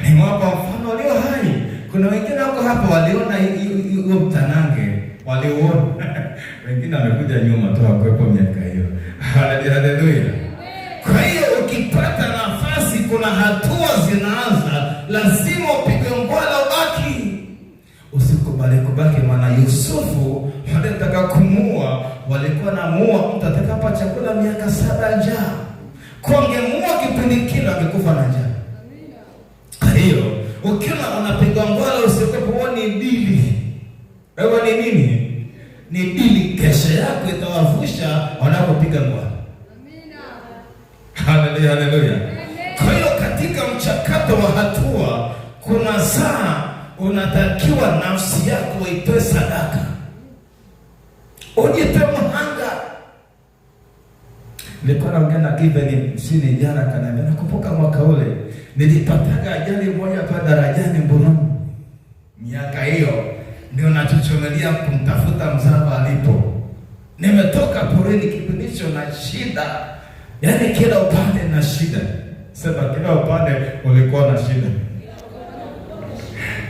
Ni mwaka mfano leo hai. Kuna wengine wako hapa waliona hiyo mtanange, waliona. Wengine wamekuja nyuma tu hakuepo miaka hiyo. Haleluya. Kwa hiyo ukipata nafasi, kuna hatua zinaanza, lazima upige ngwala ubaki. Usikubali kubaki, maana Yusufu walitaka kumuua, walikuwa na muua mtu atakapa chakula miaka 7 njaa. Kongemuua kipindi kile angekufa na njaa. Kwa hiyo ukiona unapiga ngwala usiogope, ni dili. Wewe ni nini? Ni dili, kesho yako itawavusha wanapopiga ngwala. Amina. Haleluya, haleluya. Kwa hiyo katika mchakato wa hatua, kuna saa unatakiwa nafsi yako itoe sadaka. Ujitoe mhanga. Nilikuwa naongea na Given msini jana, kanambia nakumbuka mwaka ule nilipataga ajali moja kwa darajani Burundi. Miaka hiyo ndio nachochomelea kumtafuta mzava alipo. Nimetoka porini kipindi hicho na shida. Yaani kila upande na shida. Sema kila upande ulikuwa na shida.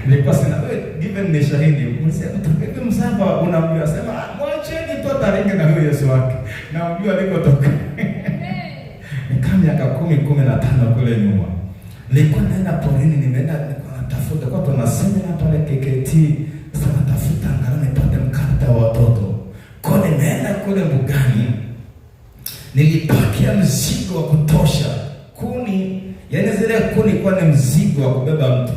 Nilikuwa sina Given ni shahidi. Msema tukipi mzava unamjua, sema mwacheni tu taringe na huyo Yesu wake. Na mjua alikotoka. Nikaa miaka 10-15 kule nyuma. Nilikuwa naenda porini, nimeenda natafuta kwa tuna semina pale KKT, sasa natafuta angalau nipate mkate wa watoto. Kwa nimeenda kule mbugani, nilipakia mzigo wa kutosha, kuni, yaani zile kuni kwa ni mzigo wa kubeba mtu.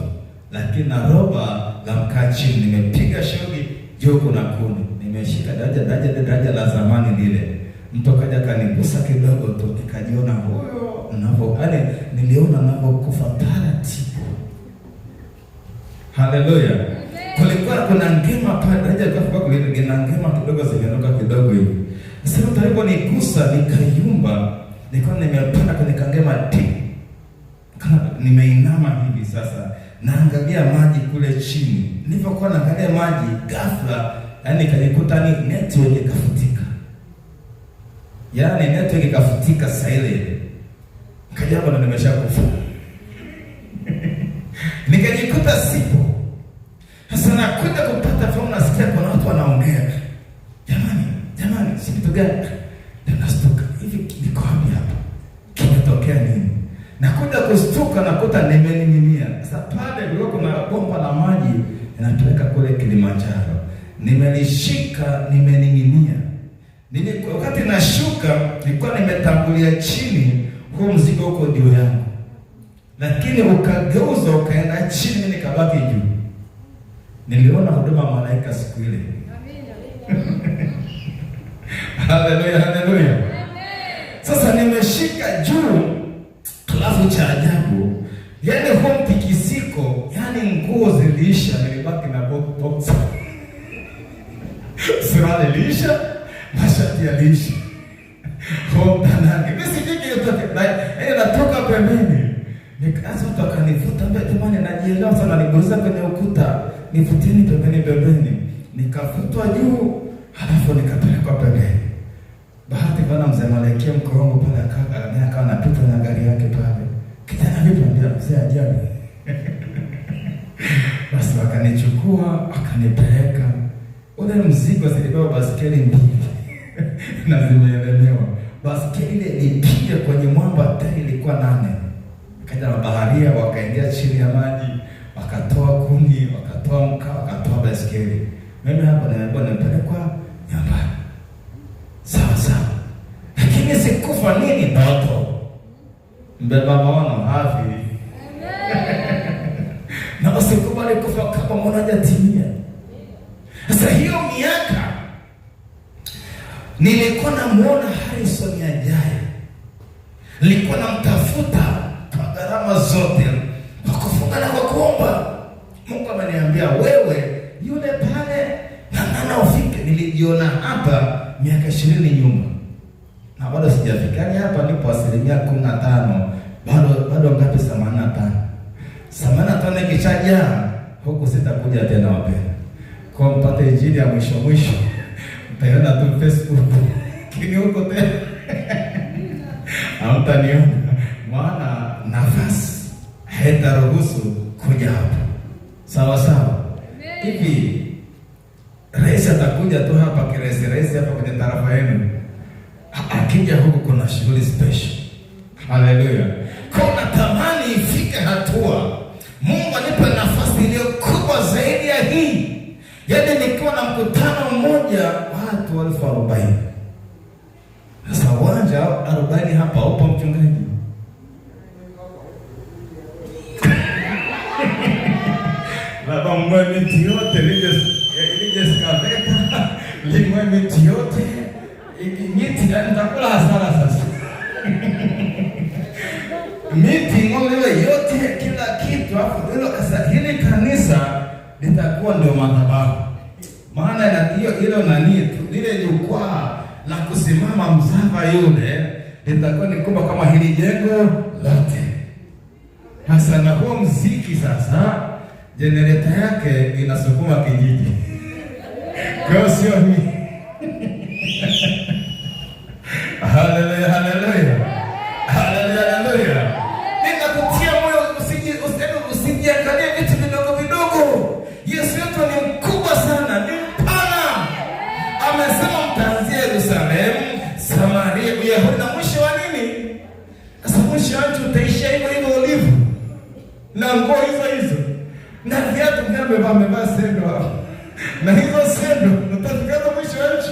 Lakini na roba la mkaa chini, nimepiga shogi juu kuna kuni. Nimeshika daraja la zamani lile. Mtu kaja kanigusa kidogo tu, nikajiona huyo ninapoane, niliona ninapokufa taratibu. Haleluya. Kulikuwa kuna ngema pale, daraja kwa kule na ngema kidogo zimenuka kidogo hivi. Sasa taribu nigusa, nikayumba, nilikuwa nimepanda kwenye kangema ti. Kama nimeinama hivi sasa, naangalia maji kule chini. Nilipokuwa naangalia maji, ghafla yani kanikuta ni network ikafutika. Yaani network ikafutika sasa ile. Kajabu na nimeshakufa. Nikajikuta sipo. Sasa nakuja kupata phone, nasikia kuna watu wanaongea. Jamani, si kitu gani? Nastuka. Hivi niko hapa. Kimetokea nini? Nakuja kustuka, nakuta nimening'inia. Sasa pale ndio kuna bomba la maji inapeleka kule Kilimanjaro. Nimelishika, nimening'inia. Wakati nashuka, nilikuwa nimetangulia chini, huo mzigo uko juu yangu. Lakini ukageuza ukaenda chini, nikabaki juu. Niliona huduma malaika siku ile. Amina. Haleluya, haleluya. Sasa nimeshika juu, alafu cha ajabu, yaani huo mtikisiko, yaani iliisha, nilibaki na boxer. Suruali iliisha, mashati yaliisha. Kwa mtanange, mimi sifiki yote. Natoka pembeni. Nikaanza watu akanivuta mbele, jamani najielewa sana, niguruza kwenye ukuta. Nivuteni pembeni. Nikavutwa juu, halafu nikapelekwa pembeni. Bahati bana mzee Malekea mkorongo pale akawa anapita na gari yake pale. Kijana vipi ndio mzee ajabu. Basi wakanichukua, akanipeleka. Ule mzigo zilibeba basikeli mbili. Na zimeelemewa. Basikeli ile ilipiga kwenye mwamba, tani ilikuwa 8. Kaja mabaharia wakaingia chini ya maji, wakatoa kuni, wakatoa mkaa, wakatoa basikeli. Mimi hapa nimepelekwa nyumbani. Sawa. Lakini sikufa nini ndoto. Mbeba maono hafi. Na usikubali kufa kama mmoja timia. Sasa hiyo miaka nilikuwa namuona Harrison ajaye. Nilikuwa namtafuta kwa gharama zote. Kwa kufunga na kwa kuomba. Mungu ameniambia wewe yule pale na ufike. Nilijiona hapa miaka 20 nyuma. Na bado sijafika. Yaani hapa nipo 15%. Bado ngapi? 85. 85 ikishajaa huko sitakuja tena wapenda. Kwa mpate injili ya mwisho. Mtaiona tu Facebook. Kini huko tena. Hamtaniona. Maana nafasi haitaruhusu kuja hapa. Sawa. Hivi rais atakuja tu hapa kirahisi hapa kwenye tarafa yenu. Akija huku kuna shughuli special. Haleluya. Kwa natamani ifike hatua Mungu anipe nafasi iliyo kubwa zaidi ya hii. Yaani nikiwa na mkutano mmoja watu 40,000. Sasa uwanja 40 hapa upo mchungaji. Baba mwe miti yote nije skaveta. Limwe miti yote. Miti nitakula hasara sasa. Miti ng'olewe yote kila kitu hapo hilo kasa hili kanisa litakuwa ndio madhabahu. Maana na hilo nani lile jukwaa la kusimama mzava yule litakuwa ni kubwa kama hili jengo lote. Sasa na huo muziki sasa generator yake inasukuma kijiji. Kwa sio mimi. Haleluya. Ninakutia moyo usijiangalie vitu vidogo. Yesu wetu ni mkubwa sana, ni mpana. Amesema mtaanzia Yerusalemu, Samaria, Uyahudi na mwisho wa nini? Sasa mwisho watu utaishia hivyo ulivyo. Na nguo hizo. Na viatu amevaa sendo hapo. Na hizo sendo utafika mwisho wa nchi.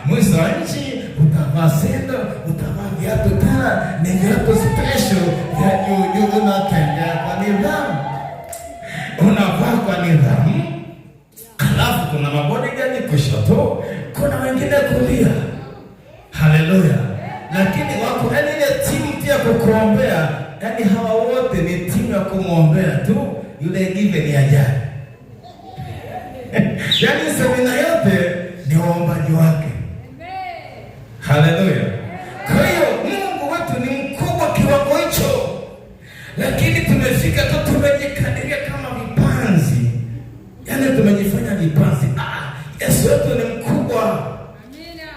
Mwisho wa nchi utavaa sendo, utavaa viatu tena, ni viatu special vya juu unatembea kwa nidhamu. Unavaa kwa nidhamu. Alafu kuna mabodyguard kushoto, kuna wengine kulia. Haleluya. Lakini wako ile timu pia kukuombea. Yaani hawa wote ni timu ya kumuombea tu. Yule give ni ajali. Yaani semina yote ni waombaji wake. Haleluya. Kwa hiyo Mungu wetu ni mkubwa kiwango hicho. Lakini tumefika tu tumejikadiria kama vipanzi. Yaani tumejifanya vipanzi. Yesu wetu ni mkubwa. Amina.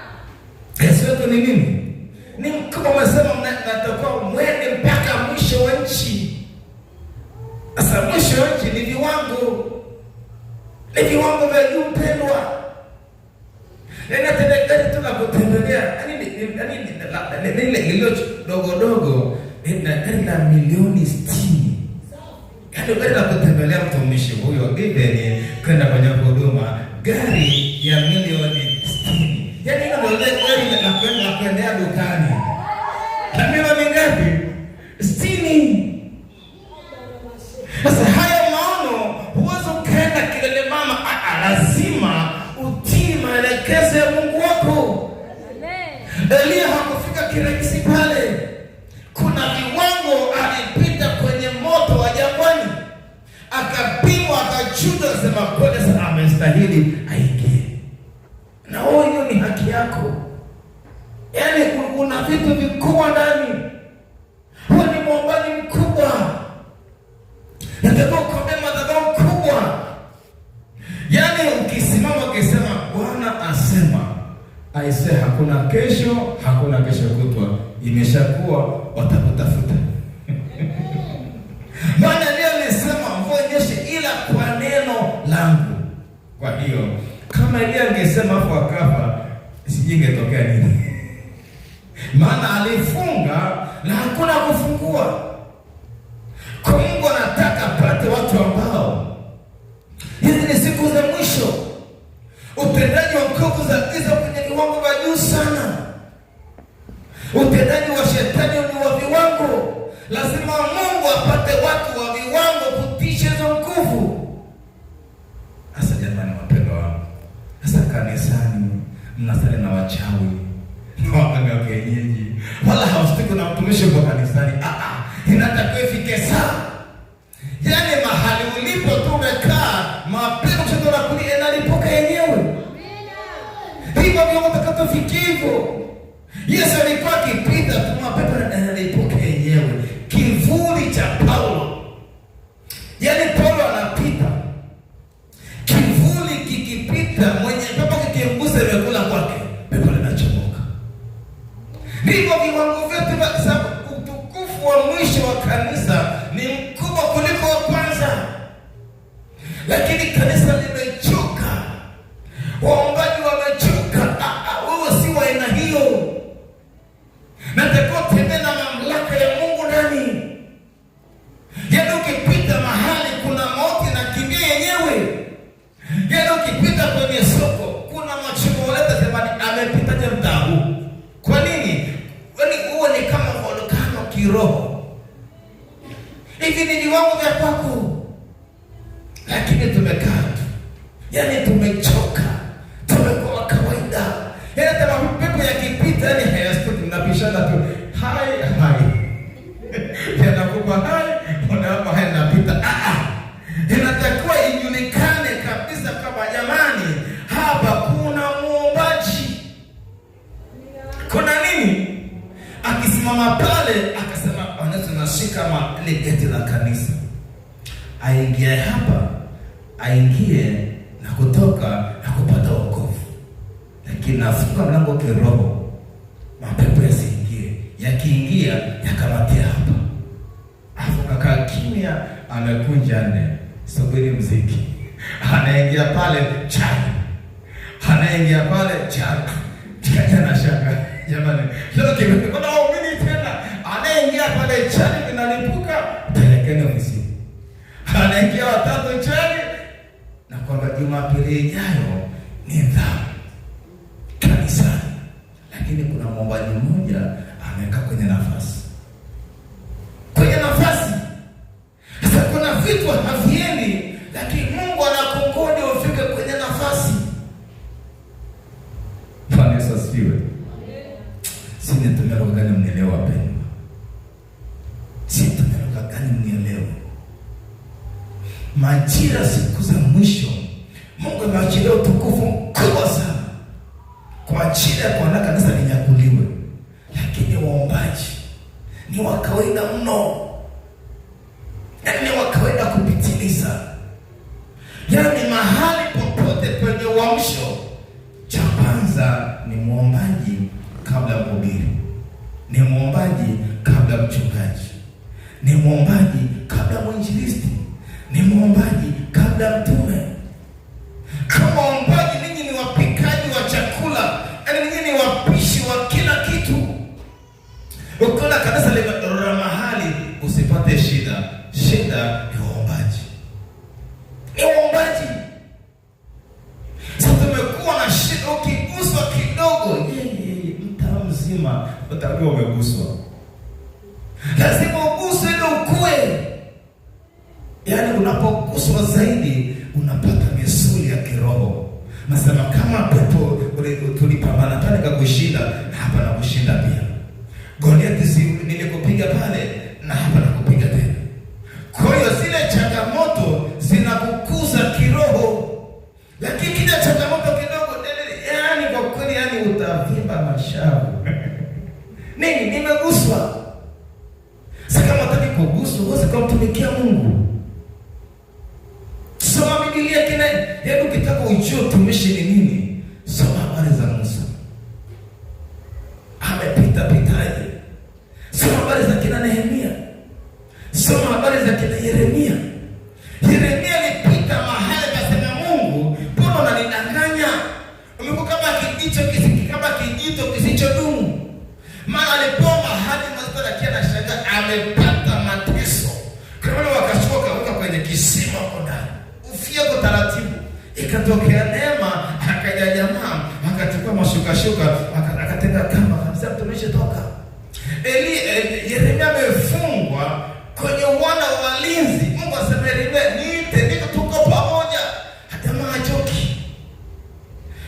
Yesu wetu ni nini? Ni mkubwa. Amesema natakuwa mwende mpaka mwisho wa nchi. Sasa mwisho wa nchi ni viwango. Ni viwango vya juu pendwa. Ninatendekani tu na kutembelea. Yaani lilo dogo na milioni 60. Yaani gari la kutembelea mtumishi huyo given kwenda kwenye huduma gari ya milioni 60. Yaani hilo ndio gari la kwenda dukani. Na milioni ngapi? 60. Sasa haya maono huwezi ukaenda kilele mama. Lazima utii maelekezo ya Mungu wako. Elia hakufika kirahisi pale. Kuna viwango alipita kwenye moto wa jangwani. Akapimwa unasema kweli sana amestahili aingie. Na hiyo ni haki yako. Yaani kuna vitu vikubwa ndani. Huwa ni mwombaji mkubwa. Nataka kuambia madhabahu kubwa. Yaani ukisimama ukisema Bwana asema, aise hakuna kesho, hakuna kesho kutwa. Imeshakuwa watakutafuta. Maana leo nisema mvua inyeshe ila kwa neno langu. Kwa hiyo kama Elia angesema hapo akafa, sijingetokea nini? Maana alifunga na hakuna kufungua. Kwa Mungu anataka pate watu ambao hizi ni siku za mwisho. Utendaji wa nguvu za giza kwenye viwango vya juu sana. Utendaji wa shetani ni wa viwango. Lazima Mungu apate watu wa viwango kutisha hizo nguvu. Sasa jamani wapendwa wangu, sasa kanisani mnasali na wachawi na waganga wa kienyeji, wala hawastiki na mtumishi kwa kanisani. Inatakiwa ifike saa, yaani mahali ulipo tu umekaa, mapepo kushoto na kulia yanalipuka yenyewe. Hivyo viongo takatofikia hivyo. Yesu alikuwa akipita tu mapepo yanalipuka yenyewe. Kivuli cha Paulo, yaani Paulo anapita, kivuli kikipita, mwenye pepo kikimgusa imekula kwake, pepo linachomoka. Ndivyo viwango vyetu vya sababu utukufu wa mwisho wa kanisa ni mkubwa kuliko wa kwanza. Lakini kanisa limechoka, waombaji wamechoka. Wewe si wa aina hiyo. Nataka utembee na mamlaka ya Mungu ndani. Yaani ukipita mahali kuna mauti na kimbia yenyewe. Yaani ukipita kwenye soko kuna machimoleta semani amepitaje mtaa huu. Kwa nini? Yaani huo ni kama volkano kiroho. Hivi ni viwango vya kwako. Lakini tumekaa tu. Yaani tumechoka. Tumekuwa kawaida. Yaani kama pepo yakipita yaani hayastiki, mnapishana tu. Hai. Yanakupa hai, unaomba hai napita. Inatakiwa ijulikane kabisa kama jamani, hapa kuna muombaji. Kuna nini? Akisimama pale akasema wanaweza nashika ile geti la kanisa. Aingie hapa, aingie na kutoka na kupata wokovu. Lakini nafunga mlango kiroho, mapepo yasiingie. Yakiingia yakamatia hapa. Akakaa kimya, amekunja nne, subiri mziki. Anaingia pale chai. Anaingia pale chai. Kijana shaka. Jamani, leo kimekona waumini tena. Anaingia pale chai inalipuka, pelekeni ofisi. Anaingia watatu chai na kwamba Jumapili ijayo ni dhamu kanisani. Lakini kuna mwombaji mmoja amekaa kwenye nafasi. Kwenye nafasi. Sasa kuna vitu haviendi, lakini Mungu anakungoni ufike kwenye nafasi. Bwana Yesu asifiwe. Sisi tumeroga gani mnielewa pendo? Sisi tumeroga gani mnielewa? Majira siku za mwisho, Mungu ameachilia utukufu mkubwa sana kwa ajili ya kuona kanisa linyakuliwe. Lakini waombaji ni wa kawaida mno. Yaani wa kawaida kupitiliza. Yaani mahali popote penye uamsho, cha kwanza ni muombaji kabla mhubiri. Ni muombaji kabla mchungaji. Ni muombaji kabla mwinjilisti. Ni muombaji kabla mtume. Kama waombaji ninyi ni wapikaji wa chakula, yaani ninyi ni wapishi wa kila kitu. Ukiona kanisa limedorora mahali, usipate shida. Shida ni waombaji. Ni waombaji. Sasa tumekuwa na shida, ukiguswa kidogo, mtaa mzima utakuwa umeguswa. Lazima uguswe ili ukue. Yaani unapoguswa zaidi, unapata misuli ya kiroho. Nasema kama pepo tulipambana pale kakushinda, na hapa nakushinda pia. Goliathi nilikupiga pale na hapa nakupiga tena. Kwa hiyo zile changamoto zinakukuza kiroho. ujue utumishi ni nini, soma habari za Musa. Amepita pitaje? Soma habari za kina Nehemia. Soma habari za kina Yeremia. Yeremia alipita mahali akasema, Mungu, mbona unanidanganya? Umekuwa kama kijito kisichodumu. Maana alipoa mahali mazito lakini anashangaa amepata mateso. Kama wale wakashuka kutoka kwenye kisima huko ndani. Ufia kwa taratibu. Ikatokea neema, akaja jamaa, akachukua mashuka akatenga kamba, kabisa mtumishi toka. Yeremia amefungwa kwenye wana wa walinzi. Mungu asema, Yeremia, niite, tuko pamoja. Hata machoki.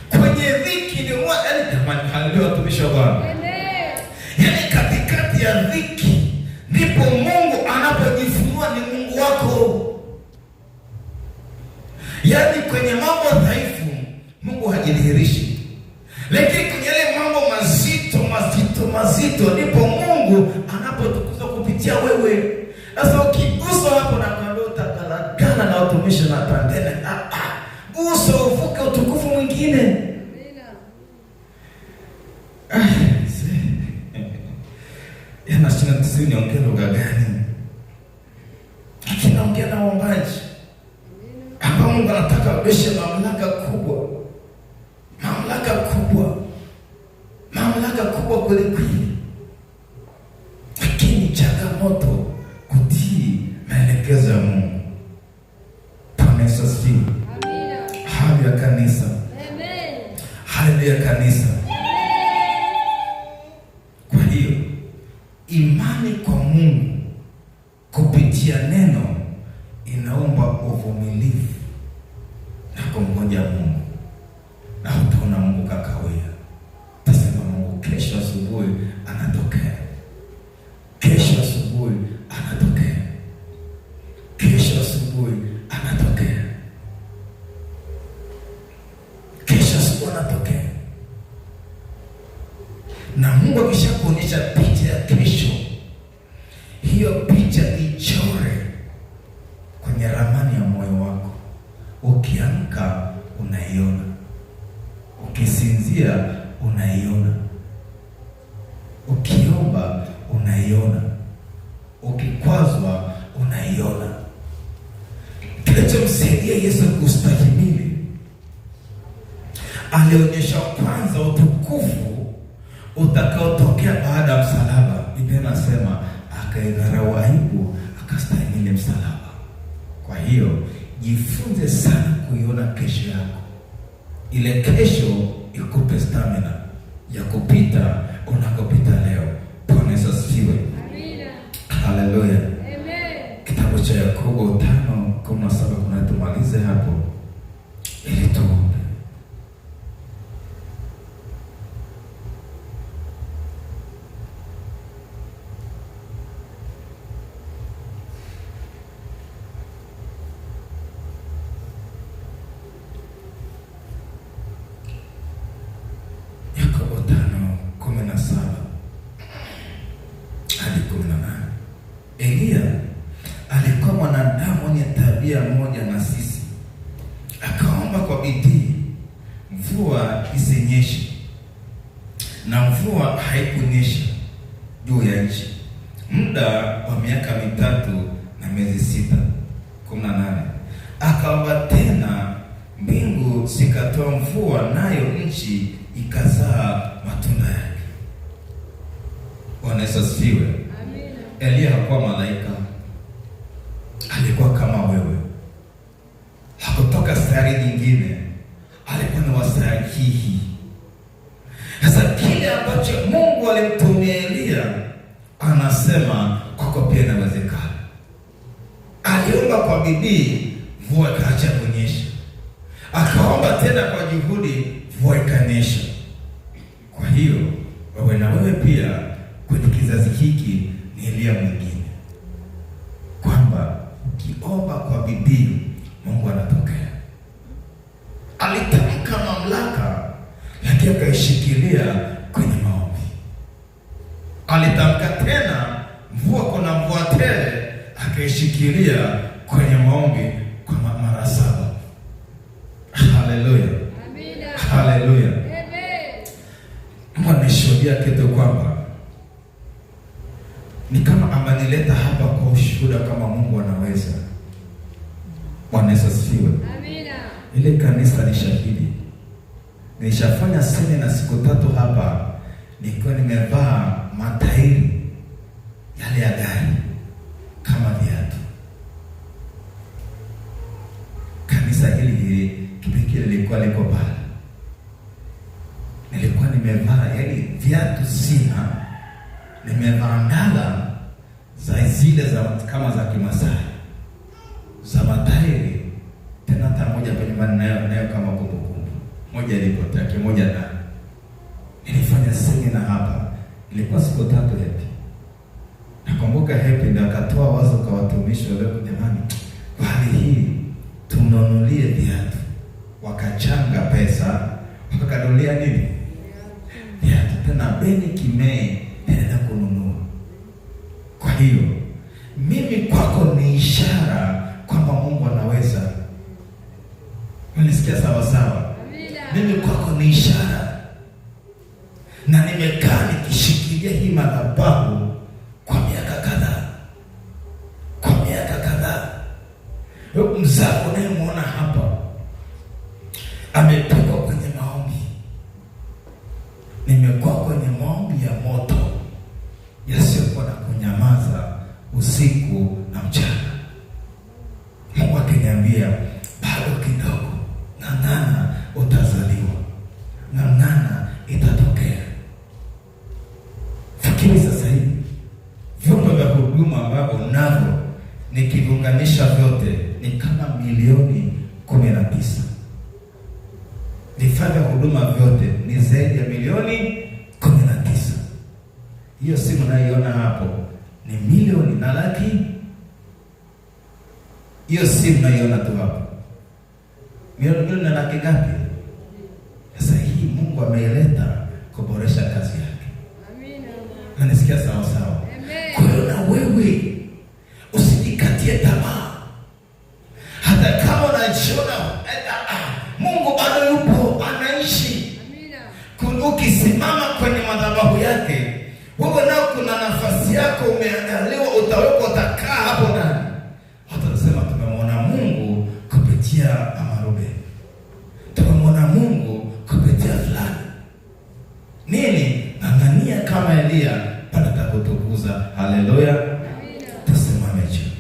Kwenye dhiki ni yaani jamani, haleluya watumishi wa Bwana. Yaani katikati ya dhiki ndipo Mungu anapojifunua ni Mungu wako. Yaani kwenye mambo dhaifu Mungu hajidhihirishi. Lakini kwenye yale mambo mazito ndipo Mungu anapotukuzwa kupitia wewe. Sasa ukiguswa hapo na kandota galagala na utumishi na tandene, guso uvuke utukufu mwingine. Yana sina tisini niongea lugha gani? Akinaongea na waombaji. Hapa Mungu anataka ubeshe mamlaka kubwa. Mamlaka kubwa kweli. Lakini changamoto kutii maelekezo ya Mungu. Yesu asifiwe. Amina. Haleluya kanisa. Amen. Haleluya kanisa. Kwa hiyo imani kwa Mungu kupitia neno inaomba uvumilivu na kumngoja Mungu. Na utaona Mungu kakawia. Tasema Mungu kesho asubuhi anatokea. Kesho asubuhi anatokea. Kesho asubuhi anatokea. Kesho asubuhi anatokea. Na Mungu akishakuonyesha picha ya kesho, hiyo picha ichore kwenye ramani ya moyo wako. Ukiamka unaiona, ukisinzia unaiona, ukiomba unaiona, ukikwazwa unaiona. Kilichomsaidia Yesu kustahimili, alionyesha kwanza utukufu utakaotokea baada ya msalaba. Biblia inasema akaidharau aibu, akastahimili msalaba. Kwa hiyo jifunze sana kuiona kesho yako. Ile kesho ikupe stamina ya kupita unakopita leo. Bwana Yesu asifiwe. Amina. Haleluya. Amen. Kitabu cha Yakobo 5:17 kuna tumalize hapo ili tuombe. Yakobo 5:17 hadi 18. Elia alikuwa mwanadamu mwenye tabia moja na sisi. Akaomba kwa bidii mvua isinyeshe, na mvua haikunyesha juu ya nchi muda wa miaka 3 na miezi 6. 18. Akaomba tena, mbingu zikatoa mvua, nayo nchi ikazaa matunda yake. Bwana Yesu asifiwe. Amina. Elia hakuwa malaika. Alikuwa kama wewe. Hakutoka sayari nyingine. Alikuwa ni wa sayari hii. Sasa kile ambacho Mungu alimtumia Elia, anasema kwako pia inawezekana. Aliomba kwa bidii, mvua ikaacha kunyesha. Akaomba tena kwa juhudi, mvua ikanyesha. Kwa hiyo wewe na wewe pia kwenye kizazi hiki ni Elia mwingine, kwamba ukiomba kwa bidii Mungu anatokea. Alitamka mamlaka, lakini akaishikilia kwenye maombi. Alitamka tena mvua, kuna mvua tele, akaishikilia kwenye maombi kwa mara 7. Haleluya. Bwana Yesu asifiwe. Amina. Ile kanisa ni shahidi. Nilishafanya semina siku 3 hapa, nikiwa nimevaa matairi yale ya gari kama viatu. Kanisa hili kipekee lilikuwa liko pale. Nilikuwa nimevaa yaani viatu sina, nimevaa ndala za zile za kama za Kimasai za matairi, tena hata moja hapa nyumbani nayo kama kumbukumbu. Moja ilipotea, kimoja ndani. Nilifanya semina hapa, ilikuwa siku 3 hivi. Nakumbuka Happy ndio akatoa wazo kwa watumishi wale, jamani, kwa hali hii tununulie viatu. Wakachanga pesa, wakanunulia nini? Viatu. Tena Beni Kimei nenda kununua. Kwa hiyo mimi kwako ni ishara kwamba Mungu anaweza. Unisikia sawa sawa? Mimi kwako ni ishara. Na nimekaa nikishikilia hii madhabahu kwa miaka kadhaa. Mzako unayemwona hapa amepigwa kwenye maombi. Nimekuwa kwenye maombi ya moto yasiyokuwa na kunyamaza usiku na mchana. Mungu akiniambia bado kidogo, ng'ang'ana, utazaliwa, ng'ang'ana, itatokea. Fikiri sasa hivi vyombo vya huduma ambavyo navyo nikiunganisha vyote ni kama milioni 19. Vifaa vya huduma vyote ni zaidi ya milioni 19. Hiyo simu naiona hapo ni milioni na laki. Hiyo simu naiona tu hapo milioni na laki ngapi? Sasa hii Mungu ameileta kuboresha kazi yake. Amina. Na nisikia sawa sawa. Amen. Kwa hiyo na wewe usijikatie tamaa. Hata kama unajiona Mungu bado yupo, anaishi. Amina. Ukisimama kwenye madhabahu yake, wewe nao kuna nafasi yako umeandaliwa, utawekwa, utakaa hapo ndani. Hata tunasema tumemwona Mungu kupitia Amarobe. Tumemwona Mungu kupitia fulani. Nini? Ng'ang'ania kama Elia, pale atakutukuza. Haleluya. Tusimame juu.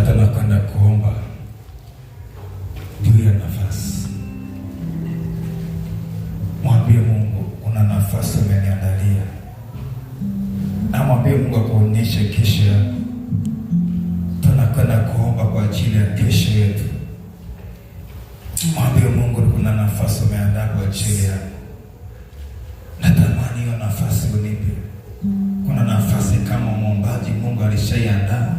Tunakwenda kuomba juu ya nafasi. Mwambie Mungu, kuna nafasi umeniandalia. Na mwambie Mungu akuonyeshe kesho yako. Tunakwenda kuomba kwa ajili ya kesho yetu. Mwambie Mungu, kuna nafasi umeandaa kwa ajili yako. Natamani hiyo nafasi unipe. Kuna nafasi kama mwombaji Mungu alishaiandaa.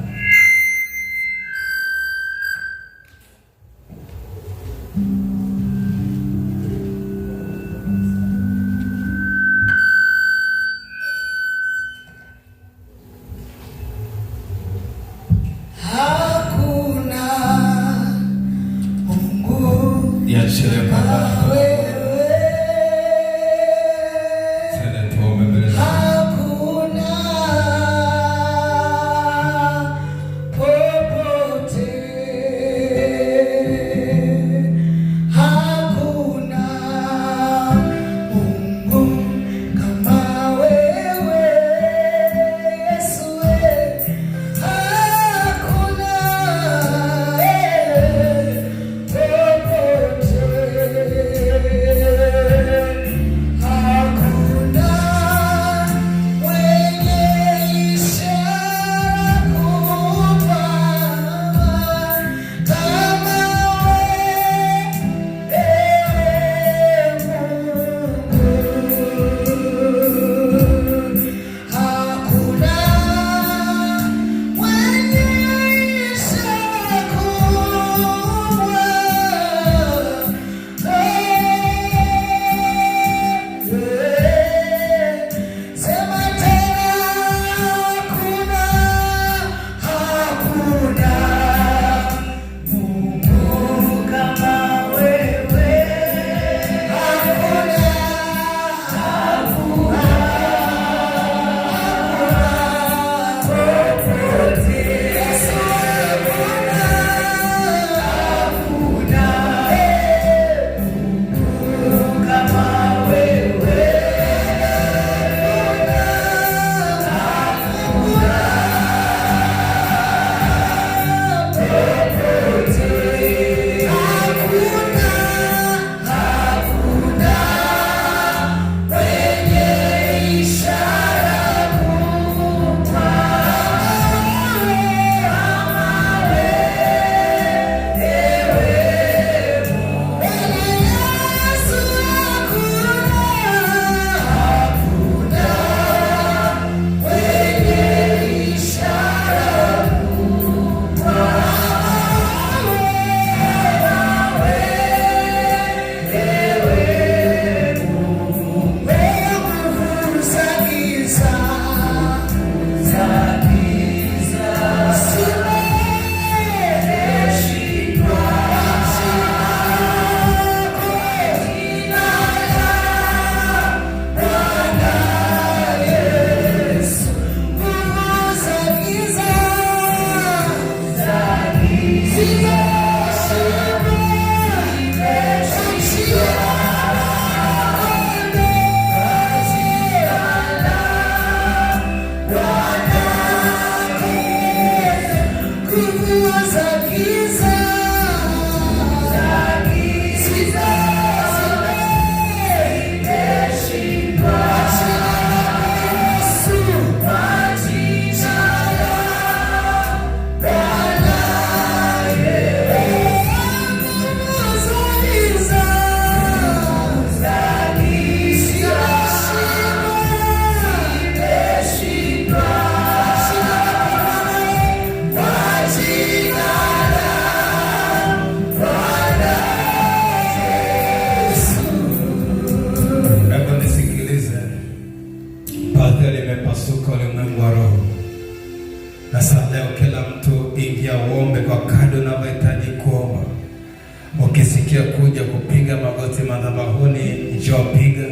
Ukisikia kuja kupiga magoti madhabahuni, njoo piga.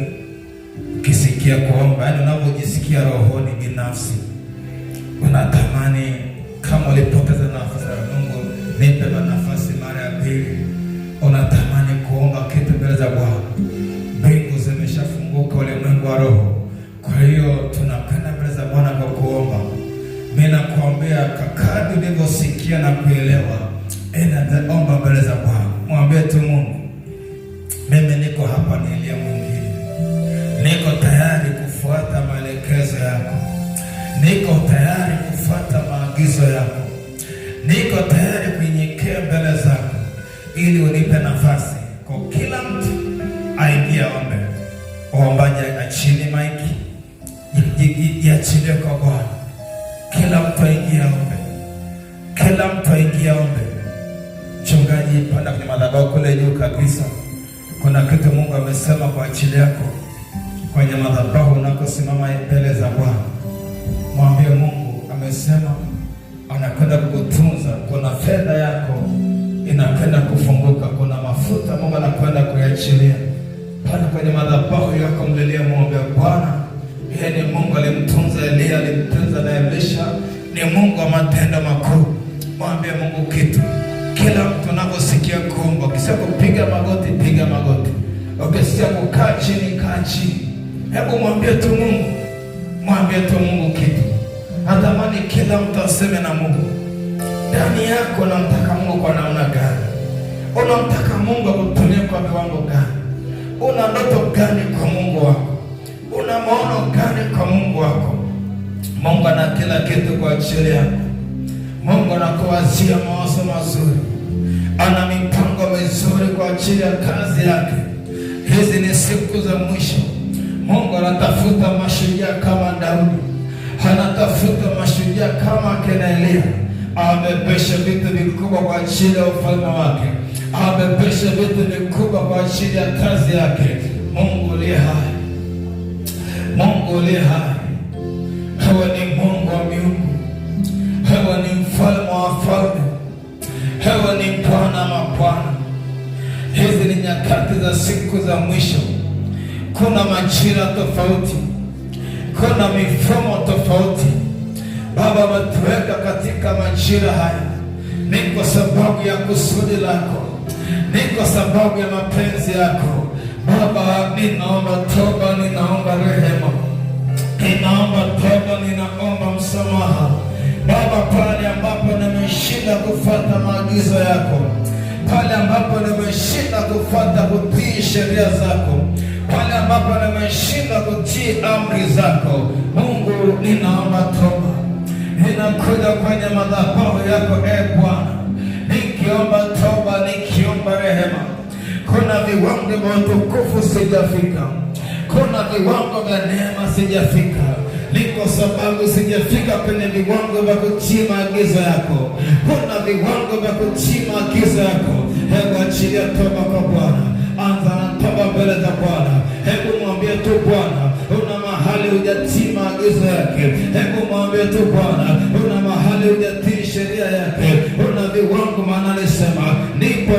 Ukisikia kuomba, yaani unavyojisikia rohoni binafsi, unatamani kama ulipoteza nafasi ya Mungu, nipe nafasi mara ya pili. Unatamani kuomba kitu mbele za Bwana. Mbingu zimeshafunguka, ulimwengu wa roho. Kwa hiyo tunakwenda mbele za Bwana kwa kuomba. Mimi nakuombea kadri ulivyosikia na kuelewa, omba mbele za Bwana. Mwambie tu Mungu, mimi niko hapa, ni Elia mwingine. Niko tayari kufuata maelekezo yako. Niko tayari kufuata maagizo yako. Niko tayari kunyenyekea mbele zako ili unipe nafasi. Kwa kila mtu aingie ombe. Waombaji achini maiki. Iachilie kwa Bwana. Kila mtu aingie ombe. Kila mtu aingie ombe. Mchungaji, panda kwenye madhabahu kule juu kabisa. Kuna kitu Mungu amesema kwa ajili yako. Kwenye madhabahu unakosimama mbele za Bwana, mwambie Mungu amesema anakwenda kukutunza. Kuna fedha yako inakwenda kufunguka. Kuna mafuta Mungu anakwenda kuachilia. Panda kwenye madhabahu yako, mlilie muombe Bwana. Yeye ni Mungu alimtunza Elia, alimtunza na Elisha. Ni Mungu wa matendo makuu. Mwambie Mungu kitu. Kila mtu anaposikia kuomba, ukisikia kupiga magoti, piga magoti. Ukisikia kukaa chini, kaa chini. Hebu mwambie tu Mungu. Mwambie tu Mungu kitu. Natamani kila mtu aseme na Mungu. Ndani yako unamtaka Mungu kwa namna gani? Unamtaka Mungu akutumie kwa viwango gani? Una ndoto gani kwa Mungu wako? Una maono gani kwa Mungu wako? Mungu ana kila kitu kwa ajili yako. Mungu anakuwazia mawazo mazuri. Ana mipango mizuri kwa ajili ya kazi yake. Hizi ni siku za mwisho. Mungu anatafuta mashujaa kama Daudi. Anatafuta mashujaa kama kina Elia. Amebebesha vitu vikubwa kwa ajili ya ufalme wake. Amebebesha vitu vikubwa kwa ajili ya kazi yake. Mungu aliye hai. Mungu aliye hai. Wewe ni Mungu wa miungu. Wewe ni mfalme wa wafalme, wewe ni Bwana mabwana. Hizi ni nyakati za siku za mwisho. Kuna majira tofauti, kuna mifumo tofauti. Baba, umetuweka katika majira haya ni kwa sababu ya kusudi lako, ni kwa sababu ya mapenzi yako. Baba, ninaomba toba, ninaomba rehema, ninaomba toba, ninaomba msamaha. Baba, pale ambapo nimeshinda kufuata maagizo yako, pale ambapo nimeshinda kufuata kutii sheria zako, pale ambapo nimeshinda kutii amri zako, Mungu, ninaomba toba. Ninakuja kwenye madhabahu yako Bwana, nikiomba toba, nikiomba rehema. Kuna viwango vya utukufu sijafika, kuna viwango vya neema sijafika, ni kwa sababu sijafika kwenye viwango vya kutii maagizo yako. Kuna viwango vya kutii maagizo yako. Hebu achilia toba kwa Bwana, anza na toba mbele za Bwana. Hebu mwambie tu Bwana, una mahali hujatii maagizo yake. Hebu mwambie tu Bwana, una mahali hujatii sheria yake. Una viwango, maana alisema ndipo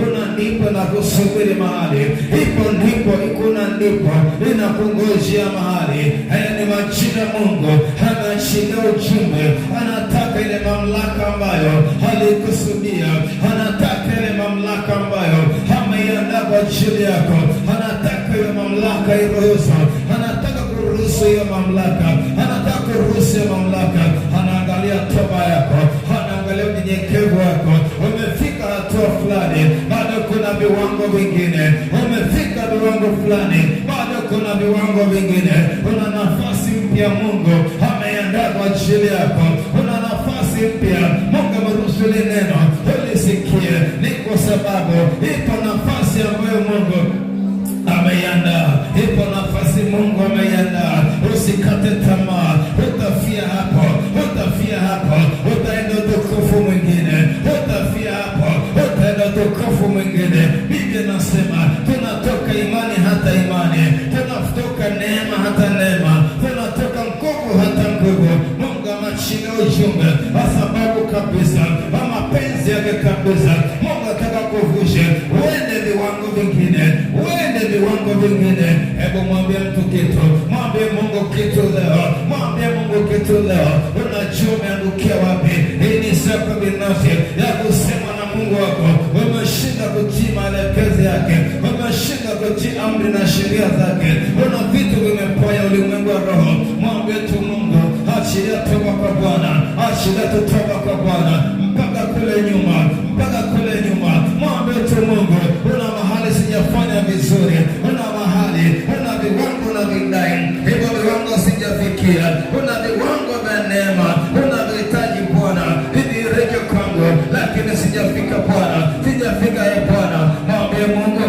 una ndipo na kusubiri mahali, ipo ndipo ikuna ndipo inakungojea mahali. Haya ni majira Mungu anaachilia ujumbe, anataka ile mamlaka ambayo halikusudia, anataka ile mamlaka ambayo ameiandaa kwa ajili yako, anataka ile mamlaka iruhusu, anataka kuruhusu hiyo mamlaka, anataka kuruhusu hiyo mamlaka. Anaangalia toba yako, anaangalia unyenyekevu wako. Umefika hatua fulani, bado kuna viwango vingine. Umefika viwango fulani, bado kuna viwango vingine. Una nafasi mpya Mungu ameandaa kwa ajili yako. Una nafasi mpya Mungu ameruhusu neno ulisikie, ni kwa sababu ipo nafasi ambayo Mungu ameiandaa. Ipo nafasi Mungu ameiandaa. Usikate tamaa, utafia hapo, utafia hapo, utaenda utukufu mwingine, utafia hapo, utaenda utukufu mwingine. Biblia inasema tunatoka imani hata imani, tunatoka neema hata neema, tunatoka nguvu hata nguvu. Mungu ameachilia ujumbe kwa sababu kabisa wa mapenzi yake kabisa. Mungu ataka kuvushe uende viwango vingine, uende viwango vingine. Hebu mwambie mtu kitu, mwambie Mungu kitu leo, mwambie Mungu kitu leo. Unajua umeangukia wapi? Hii ni siku binafsi ya kusema na Mungu wako. Umeshinda kutii maelekezo yake, umeshinda kutii amri na sheria zake. Una vitu vimeponya ulimwengu wa roho. Mwambie tu Mungu, achilia toba kwa Bwana, achilia tu toba kwa Bwana mpaka kule nyuma, mpaka kule nyuma. Mwambie tu Mungu, una mahali sijafanya vizuri, una mahali, una viwango na vidai, hivyo viwango sijafikia. Una viwango vya neema, una vihitaji Bwana vidirike kwangu, lakini sijafika Bwana, sijafika Bwana. Mwambie Mungu,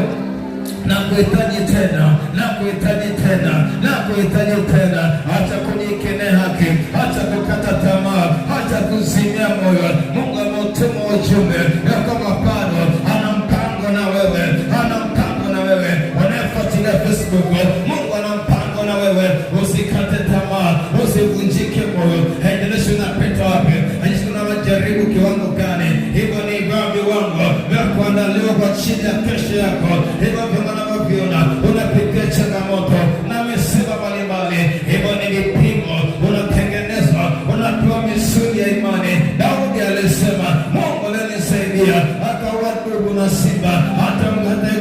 nakuhitaji tena, nakuhitaji tena, nakuhitaji tena. Acha kunikene haki, acha kukata tamaa, acha kuzimia moyo. Mungu ametuma ujumbe ya kama bado ana mpango na wewe, ana mpango na wewe. Unafuatilia Facebook, Mungu ana mpango na wewe. Usikate tamaa, usivunjike moyo. Haijalishi unapita wapi, haijalishi unajaribu kiwango gani. Hivyo ni viwango vya kuandaliwa kwa chini ya kesho yako. Hivyo unavyoviona unapitia changamoto na misiba mbalimbali. Hivyo ni vipimo unatengenezwa, unapewa misuli ya imani. Daudi alisema, Mungu alinisaidia akaua ndugu na simba, hata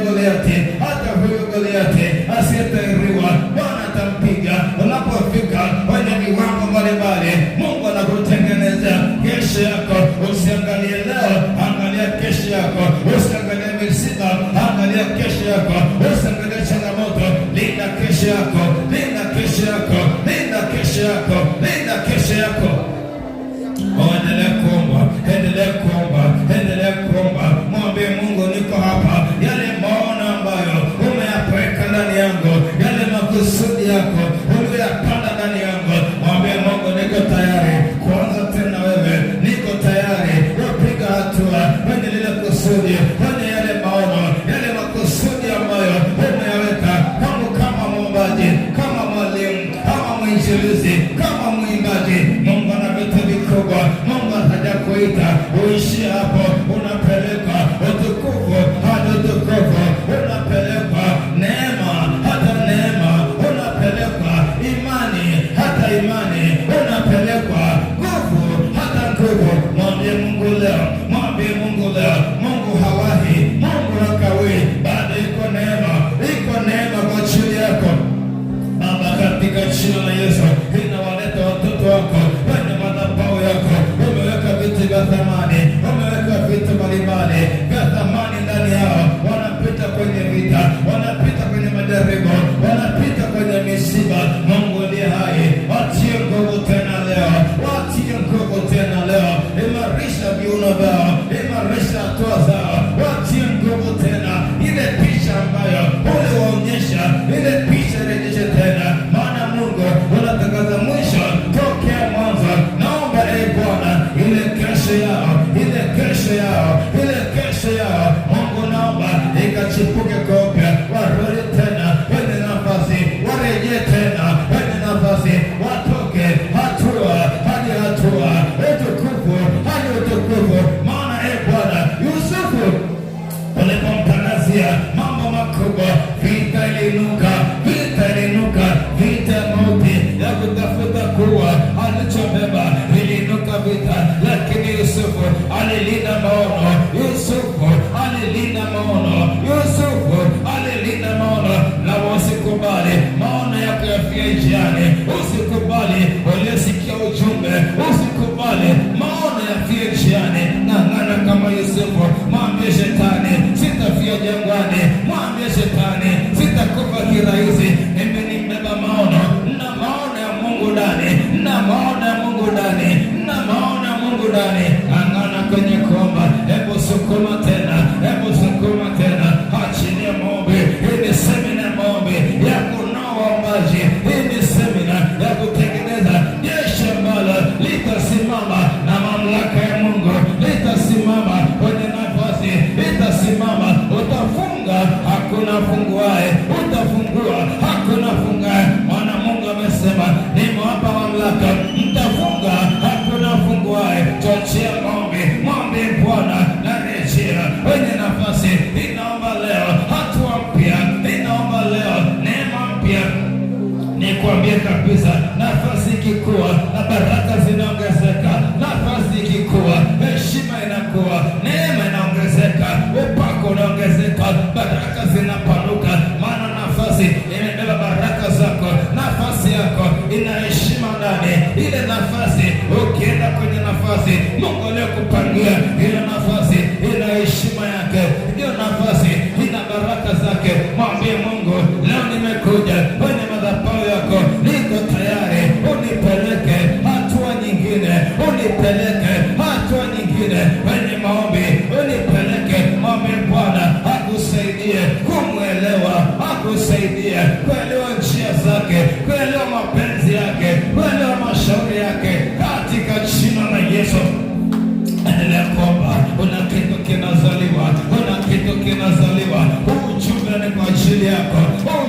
Goliati, hata huyo Goliati asiyetahiriwa Bwana atampiga. Unapofika kwenye viwango mbalimbali, Mungu anakutengeneza kesho yako. Usiangalie leo, angalia kesho yako. Usiangalie misiba, angalia kesho yako. kuita uishi hapo, unapelekwa utukufu hadi utukufu, unapelekwa neema hata neema, unapelekwa imani hata imani, unapelekwa nguvu hata nguvu. Mwambie Mungu leo, mwambie Mungu leo, Mungu hawahi, Mungu hakawii, bado iko neema kwa ajili yako. Baba, katika jina la Yesu, inawaleta watoto wako kwenye madhabahu yako. Umeweka vitu vya thamani, umeweka vitu mbalimbali vya thamani ndani yao. Wanapita kwenye vita, wanapita kwenye majaribu, wanapita kwenye misiba. Mungu ndiye hai, watie nguvu tena leo, watie nguvu tena leo. Imarisha viuno vyao, imarisha hatua zao, watie nguvu tena. Ile picha ambayo uliwaonyesha, ile picha rejeshe tena, maana Mungu unatangaza mwisho tokea mwanzo. Naomba Bwana, ile kesho yao Mungu, naomba ikachipuke kopya, warudi tena kwenye nafasi, warejee tena kwenye nafasi, watoke hatua hadi hatua, utukufu hadi utukufu. Maana Bwana, Yusufu ulipomtangazia mambo makubwa, vita iliinuka, vita ya mauti ya kutafuta kuwa alichobeba iliinuka vita, lakini Yusufu alilinda maono, Yusufu alilinda maono. Na usikubali maono yako yafie njiani, usikubali waliosikia ujumbe, usikubali maono yafie njiani. Ng'ang'ana kama Yusufu, mwambie shetani sitafia jangwani, mwambie shetani sitakufa kirahisi. Mimi nimebeba maono na maono ya Mungu ndani, na maono ya Mungu ndani, na maono ya Mungu ndani. Ng'ang'ana kwenye kuomba, hebu sukuma tena, achilia maombi. Hii ni semina ya maombi ya kunoa waombaji, hii ni semina ya kutengeneza jeshi ambalo litasimama na mamlaka ya Mungu, litasimama kwenye nafasi, litasimama. Utafunga, hakuna funguaye, utafungua, hakuna fungaye. Maana Mungu amesema, nimewapa mamlaka, mtafunga, hakuna funguaye. Chochea maombi, mwambie Bwana, narejea kwenye nafasi. Inaomba leo hatua mpya, inaomba leo neema mpya. Nikwambie kabisa, nafasi ikikuwa na baraka zinaongezeka, nafasi ikikuwa heshima inakuwa, neema inaongezeka, upako unaongezeka, baraka zinapanuka. Maana nafasi imebeba baraka zako, nafasi yako ina heshima ndani. Ile nafasi, ukienda kwenye nafasi Mungu aliyokupangia, ile nafasi ina heshima yake, hiyo nafasi ina baraka zake. Mwambie Mungu, leo nimekuja kwenye madhabahu yako, niko tayari, unipeleke hatua nyingine, unipeleke hatua nyingine kwenye maombi, unipeleke. Mwambie Bwana akusaidie kumwelewa, akusaidie kuelewa njia zake, kuelewa mapenzi yake, kuelewa mashauri yake, katika jina la Yesu. Endelea kuomba. Una kitu kinazaliwa, una kitu kinazaliwa. Ujumbe ni kwa ajili yako,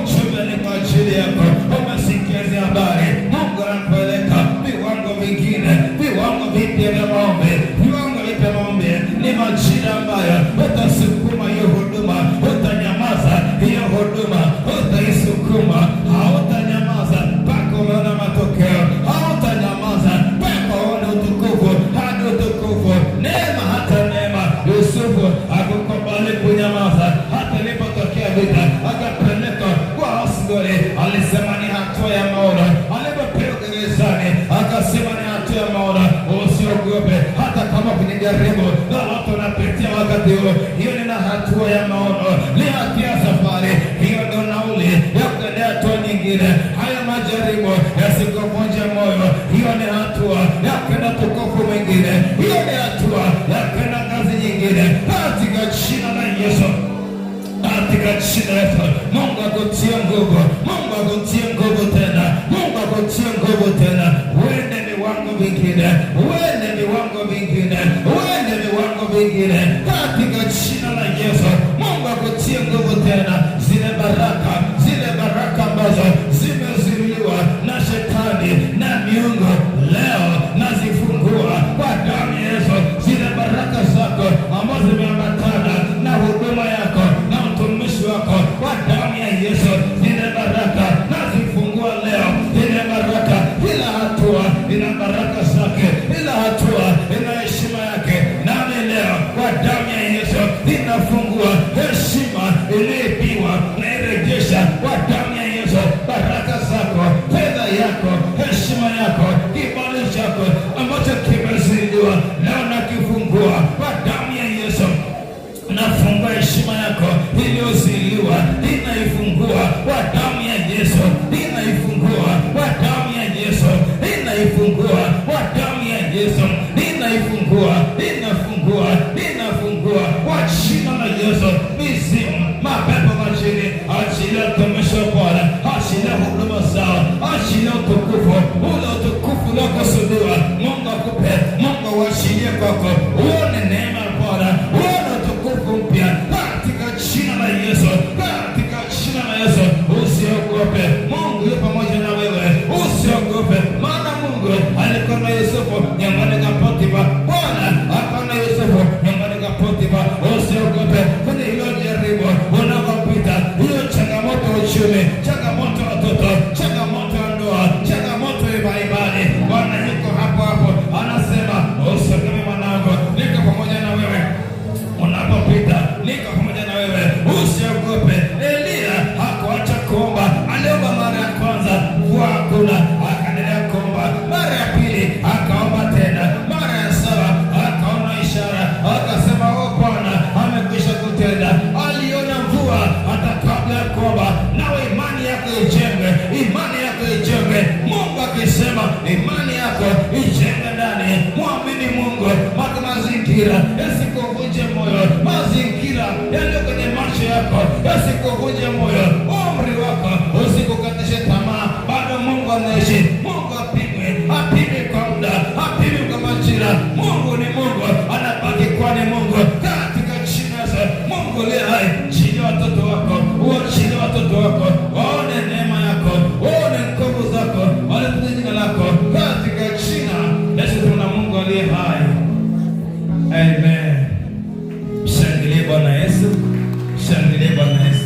ujumbe ni kwa ajili yako. Umesikia hizi habari, Mungu anapeleka viwango vingine, viwango vipya vya maombi, viwango vipya maombi. Ni majira ambayo utasukuma hiyo huduma, utanyamaza hiyo huduma, utaisukuma, hautanyamaza mpaka umeona matokeo, hautanyamaza mpaka uone utukufu hadi utukufu, neema hata neema. Yusufu hakukubali kunyamaza, hata ilipotokea vita akapeleka kwa Asgore. Alisema ni hatua ya maono, alipopewa gerezani akasema ni hatua ya maono. Usiogope hata kama kwenye jaribu lolote unapitia wakati huo, hiyo ni hatua ya maono, ni hatua ya safari. Hiyo ndio nauli ya kuendea hatua nyingine. Haya majaribu yasikuvunje moyo, hiyo ni hatua ya kwenda tukufu mwingine, hiyo ni hatua ya kwenda ngazi nyingine, katika jina la Yesu, katika jina la Yesu. Mungu akutie nguvu, Mungu akutie nguvu tena, Mungu akutie nguvu tena. Uende viwango vingine, uende viwango vingine, uende viwango vingine, katika jina la Yesu. Mungu akutie nguvu tena. Zile baraka ambazo zimezuiliwa na shetani na miungu, leo nazifungua kwa damu ya Yesu. ninafungua kwa jina la Yesu. Mizimu, mapepo majini, achilia tumishi wa Bwana, achilia huduma zao, achilia utukufu, ule utukufu uliokusudiwa. Mungu akupe, Mungu awachilie kwako, uone neema ya Bwana, uone utukufu mpya katika jina la Yesu, katika jina la Yesu. Usiogope, Mungu yupo pamoja na wewe, usiogope, maana Mungu alikuwa na Yusufu nyumbani kwa Potifa. Bwana alikuwa na Yusufu nyumbani kwa Potifa. Usiogope kwenye hilo jaribu unapopita, hiyo changamoto ya uchumi, changamoto ya watoto, changamoto ya ndoa, changamoto ya imani. Bwana yuko hapo hapo, anasema usiogope mwanangu, niko pamoja na wewe unapopita, niko pamoja na wewe, usiogope. Elia hakuacha kuomba, aliomba mara ya kwanza mvua hakuna, akaendelea kuomba. Mara ya pili akaomba tena, mara ya saba akaona ishara, akasema Bwana amekwisha kutenda. Aliona mvua hata kabla ya kuomba. Nawe imani yako ijenge, imani yako ijenge. Mungu akisema imani yako ijenge ndani, muamini Mungu. Mazingira yasikuvunje moyo, mazingira yaliyo kwenye macho yako yasikuvunje moyo, umri wako usikukatishe tamaa. Bado Mungu anaishi. Mungu apime kwa muda, apime kwa majira. Mungu ni Mungu, anabaki kuwa ni Mungu katika jina la Mungu aliye hai. Chilia watoto wako, uachilie watoto wako waone neema yako, waone nguvu zako, waone jina lako katika jina la Yesu. Tuna Mungu aliye hai. Amen. Shangilie Bwana Yesu. Shangilie Bwana Yesu.